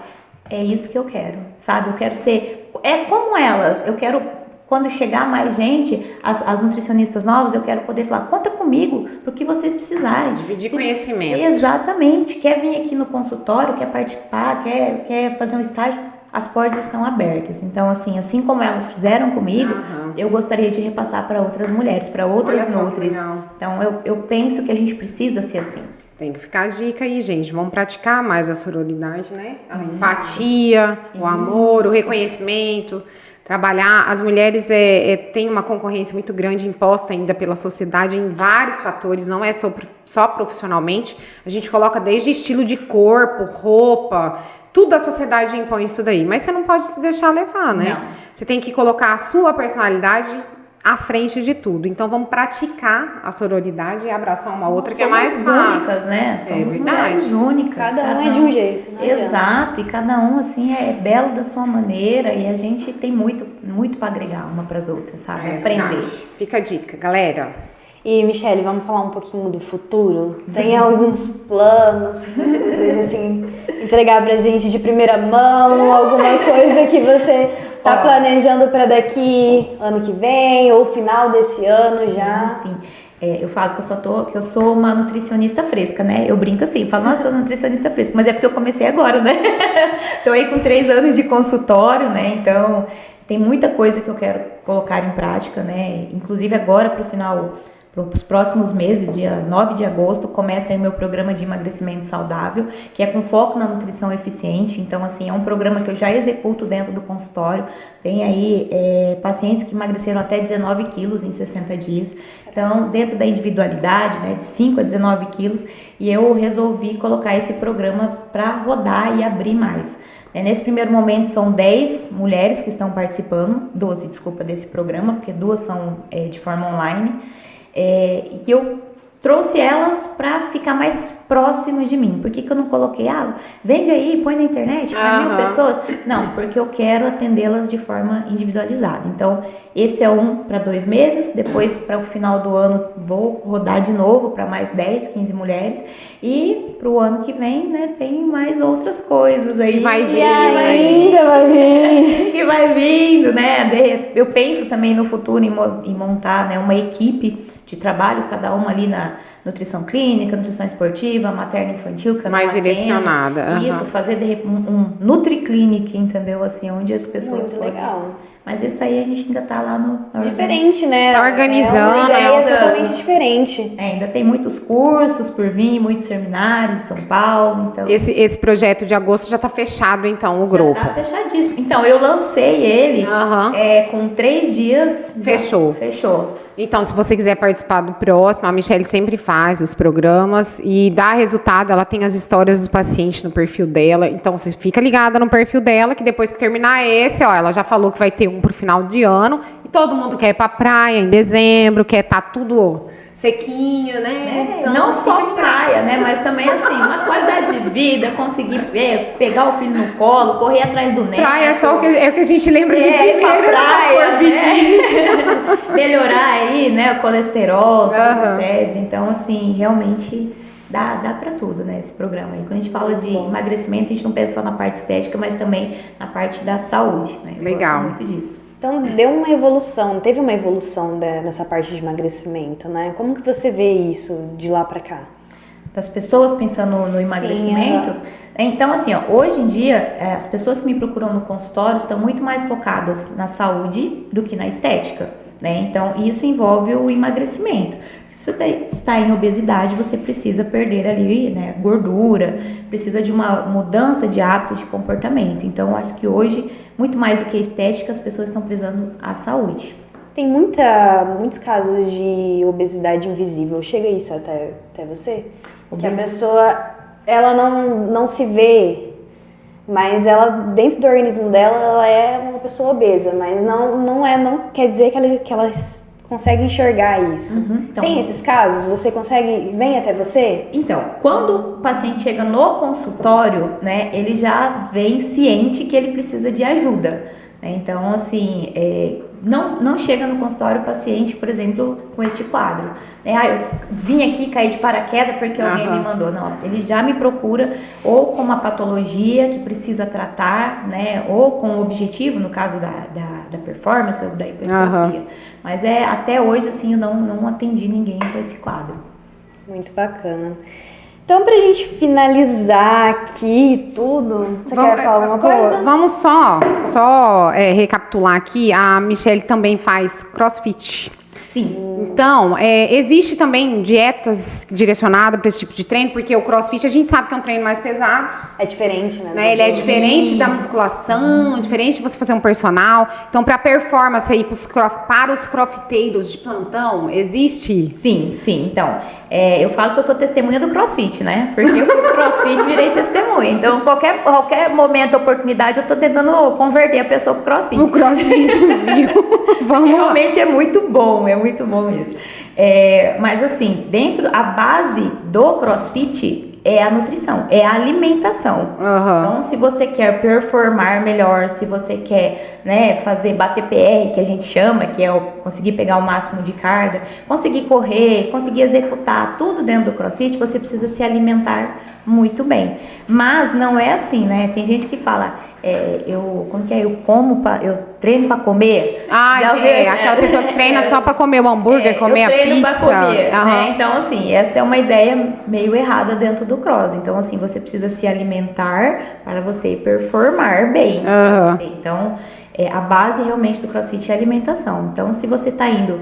é isso que eu quero, sabe? Eu quero ser, como elas, eu quero, quando chegar mais gente, as nutricionistas novas, eu quero poder falar, conta comigo pro que vocês precisarem. Dividir conhecimento. Exatamente. Quer vir aqui no consultório, quer participar, quer fazer um estágio, as portas estão abertas. Então, assim como elas fizeram comigo, eu gostaria de repassar para outras mulheres, para outras nutris. Então, eu penso que a gente precisa ser assim. Tem que ficar a dica aí, gente. Vamos praticar mais a sororidade, né? A empatia, o amor, o reconhecimento. Trabalhar, as mulheres têm uma concorrência muito grande imposta ainda pela sociedade em vários fatores, não é só profissionalmente. A gente coloca desde estilo de corpo, roupa, tudo a sociedade impõe isso daí. Mas você não pode se deixar levar, né? Não. Você tem que colocar a sua personalidade à frente de tudo. Então vamos praticar a sororidade e abraçar uma outra, que é mais fácil. Únicas, né? Somos mulheres únicas. Cada um é de um jeito, né? Exato, e cada um assim é belo da sua maneira e a gente tem muito para agregar uma para as outras, sabe? Aprender. Verdade. Fica a dica, galera. E, Michele, vamos falar um pouquinho do futuro? Tem alguns planos que você deseja, assim, entregar pra gente de primeira mão? Alguma coisa que você tá planejando para daqui ano que vem ou final desse ano já? Sim. Eu falo que eu sou uma nutricionista fresca, né? Eu brinco assim, falo, nossa, eu sou nutricionista fresca, mas é porque eu comecei agora, né? Tô aí com 3 anos de consultório, né? Então, tem muita coisa que eu quero colocar em prática, né? Inclusive agora para os próximos meses, dia 9 de agosto, começa aí o meu programa de emagrecimento saudável, que é com foco na nutrição eficiente. Então, assim, é um programa que eu já executo dentro do consultório. Tem aí pacientes que emagreceram até 19 quilos em 60 dias. Então, dentro da individualidade, né, de 5 a 19 quilos, e eu resolvi colocar esse programa para rodar e abrir mais. Nesse primeiro momento são 10 mulheres que estão participando, 12, desculpa, desse programa, porque 2 são de forma online. E eu trouxe elas para ficar mais próximo de mim. Por que eu não coloquei, vende aí, põe na internet para 1.000 pessoas? Não, porque eu quero atendê-las de forma individualizada. Então, esse é um para 2 meses, depois para o final do ano vou rodar de novo para mais 10, 15 mulheres e para o ano que vem, né, tem mais outras coisas aí. Vai vir, que vai vindo, né? Eu penso também no futuro em montar, né, uma equipe de trabalho, cada uma ali na nutrição clínica, nutrição esportiva, materna infantil, que mais direcionada. Isso, fazer de repente um Nutri-Clinic, entendeu? Assim, onde as pessoas podem. Legal. Mas isso aí a gente ainda tá lá no diferente, né? Tá organizando. É uma ideia totalmente diferente. Ainda tem muitos cursos por vir, muitos seminários em São Paulo. Então, esse projeto de agosto já tá fechado, então, o grupo. Já tá fechadíssimo. Então, eu lancei ele com 3 dias. Fechou. Então, se você quiser participar do próximo, a Michele sempre faz os programas e dá resultado. Ela tem as histórias dos pacientes no perfil dela. Então, você fica ligada no perfil dela, que depois que terminar esse, ela já falou que vai ter um pro final de ano. E todo mundo quer ir pra praia em dezembro, quer estar tudo sequinho, né? Então, não só praia, né? Mas também, assim, uma qualidade de vida, conseguir pegar o filho no colo, correr atrás do neto. Praia é só o que a gente lembra de primeiro. Praia, né? Melhorar aí, né? O colesterol, triglicéridos. Então, assim, realmente dá pra tudo, né? Esse programa aí. Quando a gente fala de emagrecimento, a gente não pensa só na parte estética, mas também na parte da saúde, né? Legal. Eu gosto muito disso. Então, teve uma evolução nessa parte de emagrecimento, né? Como que você vê isso de lá pra cá? Das pessoas pensando no emagrecimento? Sim, Então, assim, hoje em dia, as pessoas que me procuram no consultório estão muito mais focadas na saúde do que na estética, né? Então, isso envolve o emagrecimento. Se você está em obesidade, você precisa perder ali, né, gordura, precisa de uma mudança de hábito de comportamento. Então, eu acho que hoje, muito mais do que a estética, as pessoas estão prezando a saúde. Tem muitos casos de obesidade invisível. Chega isso até você? Que a pessoa ela não se vê, mas ela, dentro do organismo dela, ela é uma pessoa obesa, mas não quer dizer que ela consegue enxergar isso. Então, tem esses casos? Você consegue, vem até você? Então, quando o paciente chega no consultório, né, ele já vem ciente que ele precisa de ajuda, né? Então, assim, não chega no consultório o paciente, por exemplo, com este quadro, né? Eu vim aqui cair de paraquedas porque alguém me mandou. Não, ele já me procura ou com uma patologia que precisa tratar, né? Ou com o objetivo, no caso da performance ou da hipertrofia. Mas até hoje, assim, eu não atendi ninguém com esse quadro. Muito bacana. Então, pra gente finalizar aqui tudo, você quer falar alguma coisa? Vamos só recapitular aqui. A Michelle também faz CrossFit. Sim. Então, existe também dietas direcionadas para esse tipo de treino, porque o CrossFit a gente sabe que é um treino mais pesado. É diferente, né? Ele é diferente da musculação, diferente de você fazer um personal. Então, para performance aí, para os crossfiteiros de plantão, existe? Sim. Então, eu falo que eu sou testemunha do CrossFit, né? Porque eu fui pro CrossFit e virei testemunha. Então, qualquer momento, oportunidade, eu tô tentando converter a pessoa pro CrossFit. O CrossFit, viu? Vamos lá. Realmente é muito bom mesmo. Mas assim, a base do CrossFit é a nutrição, é a alimentação. Então, se você quer performar melhor, se você quer, né, bater PR, que a gente chama, que é conseguir pegar o máximo de carga, conseguir correr, conseguir executar tudo dentro do CrossFit, você precisa se alimentar muito bem. Mas não é assim, né? Tem gente que fala, eu treino pra comer. Aquela pessoa que treina só pra comer o hambúrguer, comer a pizza. Eu treino pra comer, né? Então, assim, essa é uma ideia meio errada dentro do cross. Então, assim, você precisa se alimentar para você performar bem. Então, a base realmente do CrossFit é a alimentação. Então, se você tá indo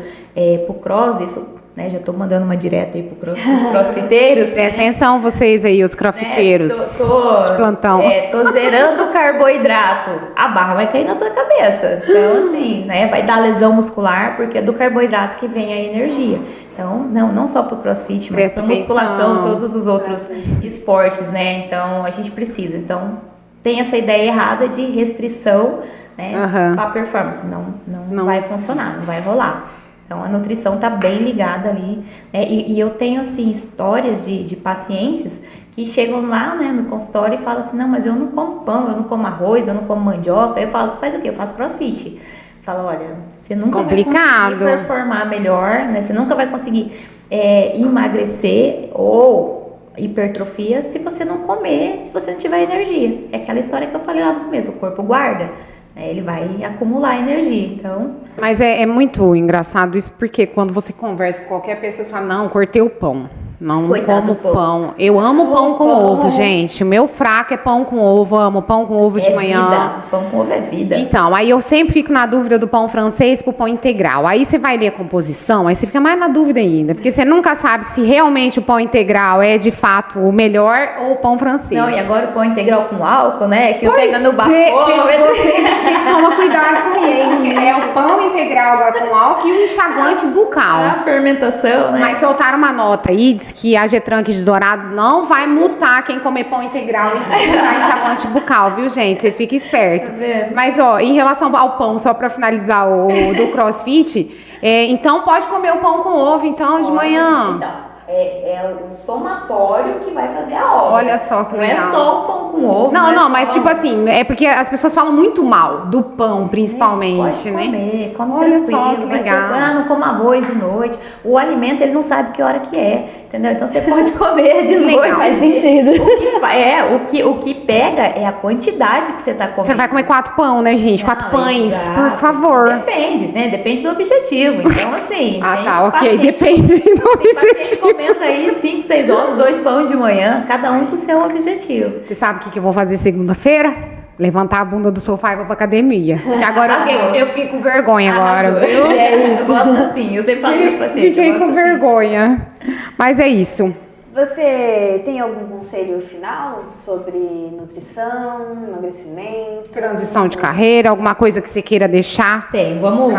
pro cross, isso... Né, já tô mandando uma direta aí pros crossfiteiros. Presta atenção vocês aí, os crossfiteiros de plantão. Tô zerando o carboidrato. A barra vai cair na tua cabeça. Então, assim, né, vai dar lesão muscular, porque é do carboidrato que vem a energia. Então, não só pro crossfit, mas pra musculação, todos os outros esportes, né? Então, a gente precisa. Então, tem essa ideia errada de restrição, né, pra performance. Não vai funcionar, não vai rolar. Então, a nutrição tá bem ligada ali, né? E eu tenho, assim, histórias de pacientes que chegam lá, né, no consultório e falam assim, não, mas eu não como pão, eu não como arroz, eu não como mandioca. Eu falo, você faz o quê? Eu faço CrossFit. Falo, olha, você nunca vai conseguir performar melhor, né? Você nunca vai conseguir emagrecer ou hipertrofia se você não comer, se você não tiver energia. É aquela história que eu falei lá no começo, o corpo guarda. Ele vai acumular energia, então... Mas é muito engraçado isso, porque quando você conversa com qualquer pessoa, você fala, não, cortei o pão. Não como pão. Eu amo pão com ovo, gente. O meu fraco é pão com ovo. Amo pão com ovo de manhã. Vida. Pão com ovo é vida. Então, aí eu sempre fico na dúvida do pão francês pro pão integral. Aí você vai ler a composição, aí você fica mais na dúvida ainda. Porque você nunca sabe se realmente o pão integral é de fato o melhor ou o pão francês. Não, e agora o pão integral com álcool, né? Que pega no bafômetro. Vocês tomam cuidado com isso. É o pão integral agora com álcool e o enxaguante bucal. A fermentação, né? Mas soltaram uma nota aí, diz que a Getrank de Dourados não vai multar quem comer pão integral e usar enxaguante bucal, viu, gente? Vocês fiquem espertos. Mas, ó, em relação ao pão, só pra finalizar o do CrossFit, então pode comer o pão com ovo, então, de manhã. Então. É o somatório que vai fazer a obra. Olha só que legal. Não é só o pão com ovo. Não, mas tipo assim, é porque as pessoas falam muito mal do pão, principalmente, pode né? Comer, come Olha tranquilo. só que legal. Não come arroz de noite. O alimento, ele não sabe que hora que é, entendeu? Então você pode comer de noite. Faz sentido. O que pega é a quantidade que você tá comendo. Você vai comer 4 pão, né, gente? 4 pães, exato. por favor. Depende, né? Depende do objetivo. Então, assim... ok. Depende do objetivo. Comendo aí 5, 6 ovos, 2 pães de manhã, cada um com o seu objetivo. Você sabe o que eu vou fazer segunda-feira? Levantar a bunda do sofá e vou pra academia. Que agora eu fiquei com vergonha agora, viu? Eu gosto assim, eu sempre falo para os pacientes. Fiquei com vergonha. Mas é isso. Você tem algum conselho final sobre nutrição, emagrecimento? Transição de carreira, alguma coisa que você queira deixar? Tem, vamos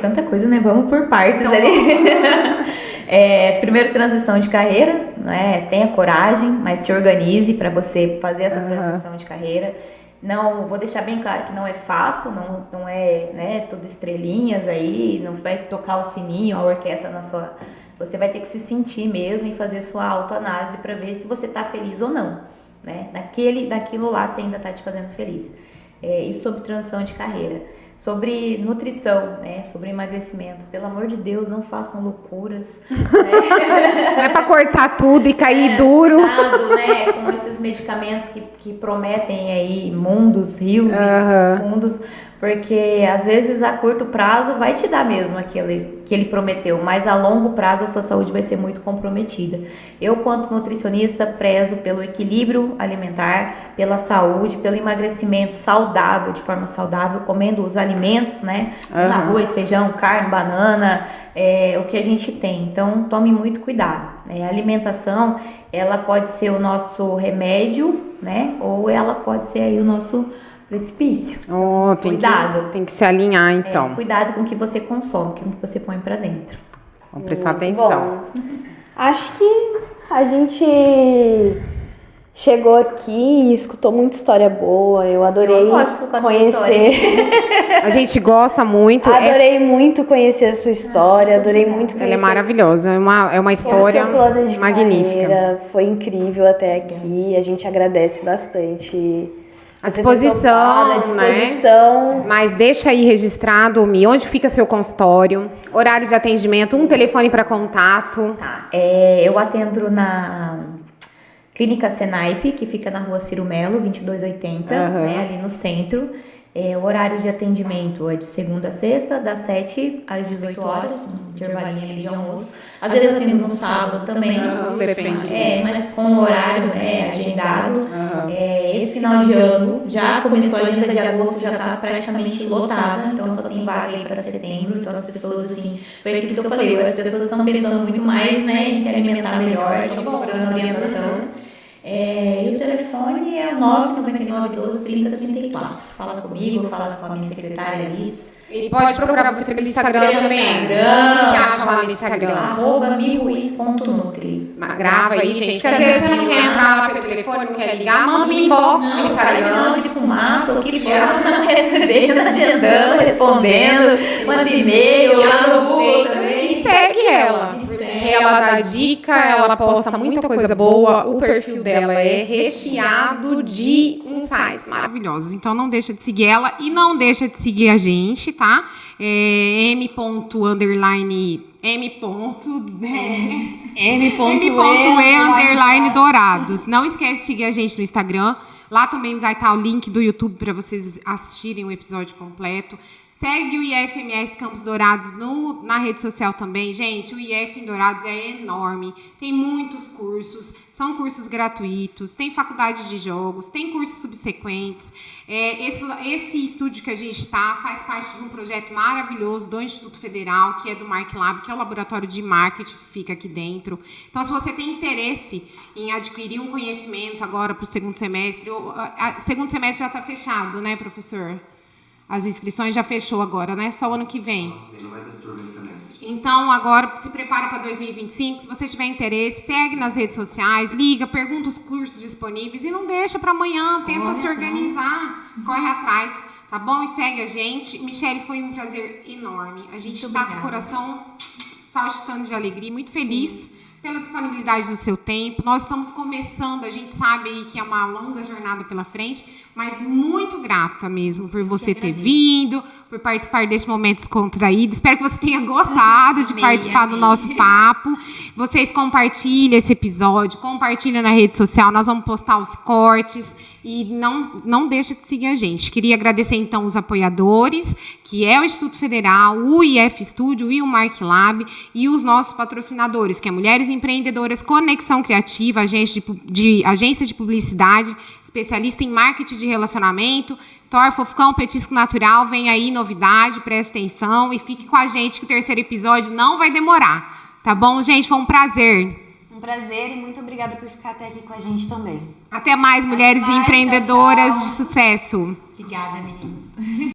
tanta coisa, né? Vamos por partes ali. Primeiro, transição de carreira, né? Tenha coragem, mas se organize para você fazer essa transição de carreira. Não, vou deixar bem claro que não é fácil, não é, né, tudo estrelinhas aí, não vai tocar o sininho, a orquestra na sua... Você vai ter que se sentir mesmo e fazer sua autoanálise para ver se você está feliz ou não, né? Daquilo lá você ainda está te fazendo feliz. E sobre transição de carreira. Sobre nutrição, né? Sobre emagrecimento. Pelo amor de Deus, não façam loucuras. Né? Não é pra cortar tudo e cair duro. Cuidado, né? Com esses medicamentos que prometem aí mundos, rios e fundos. Porque às vezes a curto prazo vai te dar mesmo aquele que ele prometeu, mas a longo prazo a sua saúde vai ser muito comprometida. Eu, quanto nutricionista, prezo pelo equilíbrio alimentar, pela saúde, pelo emagrecimento saudável, de forma saudável, comendo os alimentos, né? Arroz, feijão, carne, banana, o que a gente tem. Então, tome muito cuidado. A alimentação, ela pode ser o nosso remédio, né? Ou ela pode ser aí o nosso precipício. Então, cuidado. Tem que se alinhar, então. Cuidado com o que você consome, com o que você põe pra dentro. Vamos prestar atenção. Bom. Acho que a gente chegou aqui e escutou muita história boa. Eu adorei conhecer. A gente gosta muito. Adorei muito conhecer a sua história. Adorei muito conhecer. Ela é maravilhosa. É uma história magnífica. Carreira. Foi incrível até aqui. A gente agradece bastante. À disposição, né? Mas deixa aí registrado, Mi, onde fica seu consultório, horário de atendimento, um telefone para contato. Tá. Eu atendo na Clínica Senaipe, que fica na rua Ciro Melo, 2280, né, ali no centro. O horário de atendimento é de segunda a sexta, das 7 às 18 horas, um intervalinho ali de almoço. Às vezes eu atendo no sábado também. Depende. Mas com o horário, né, agendado. Esse final de ano já começou, a agenda de agosto já está praticamente lotada, então só tem vaga aí para setembro. Então as pessoas, assim, foi aquilo que eu falei, as pessoas estão pensando muito mais, né, em se alimentar melhor, estão procurando orientação. E o telefone é o 999123034. Fala comigo, fala com a minha secretária Alice. E pode procurar você pelo Instagram também. Te acha lá no Instagram. @miruiz.nutri. Grava aí, gente. Porque às vezes você não quer entrar lá pelo telefone, não quer ligar, manda um inbox no Instagram. De fumaça, o que for, você não recebendo, agendando, respondendo, manda e-mail, lá no Google também. E segue ela. Ela dá dica, ela posta muita coisa boa. O perfil dela é recheado de insights maravilhosos. Então não deixa de seguir ela e não deixa de seguir a gente, tá? m.e_dourados. Não esquece de seguir a gente no Instagram. Lá também vai estar o link do YouTube para vocês assistirem o episódio completo. Segue o IFMS Campos Dourados na rede social também. Gente, o IF em Dourados é enorme. Tem muitos cursos, são cursos gratuitos, tem faculdade de jogos, tem cursos subsequentes. Esse estúdio que a gente está faz parte de um projeto maravilhoso do Instituto Federal, que é do MarkLab, que é o laboratório de marketing que fica aqui dentro. Então, se você tem interesse em adquirir um conhecimento agora para o segundo semestre, o segundo semestre já está fechado, né, professor? As inscrições já fechou agora, né? Só o ano que vem. Não vai ter turma esse semestre. Então, agora, se prepara para 2025. Se você tiver interesse, segue nas redes sociais, liga, pergunta os cursos disponíveis e não deixa para amanhã. Tenta se organizar, corre atrás, tá bom? E segue a gente. Michele, foi um prazer enorme. A gente está com o coração saltitando de alegria, muito feliz pela disponibilidade do seu tempo. Nós estamos começando, a gente sabe aí que é uma longa jornada pela frente, mas muito grata mesmo por você ter vindo, por participar desse momento descontraído. Espero que você tenha gostado de participar do nosso papo. Vocês compartilhem esse episódio, compartilhem na rede social, nós vamos postar os cortes. E não deixa de seguir a gente. Queria agradecer, então, os apoiadores, que é o Instituto Federal, o IF Studio e o MarkLab, e os nossos patrocinadores, que é Mulheres Empreendedoras, Conexão Criativa, agência de publicidade, especialista em marketing de relacionamento, Thor Fofocão, Petisco Natural, vem aí novidade, presta atenção e fique com a gente que o terceiro episódio não vai demorar. Tá bom, gente? Foi um prazer. Um prazer e muito obrigada por ficar até aqui com a gente também. Até mais, mulheres empreendedoras de sucesso. Obrigada, meninas.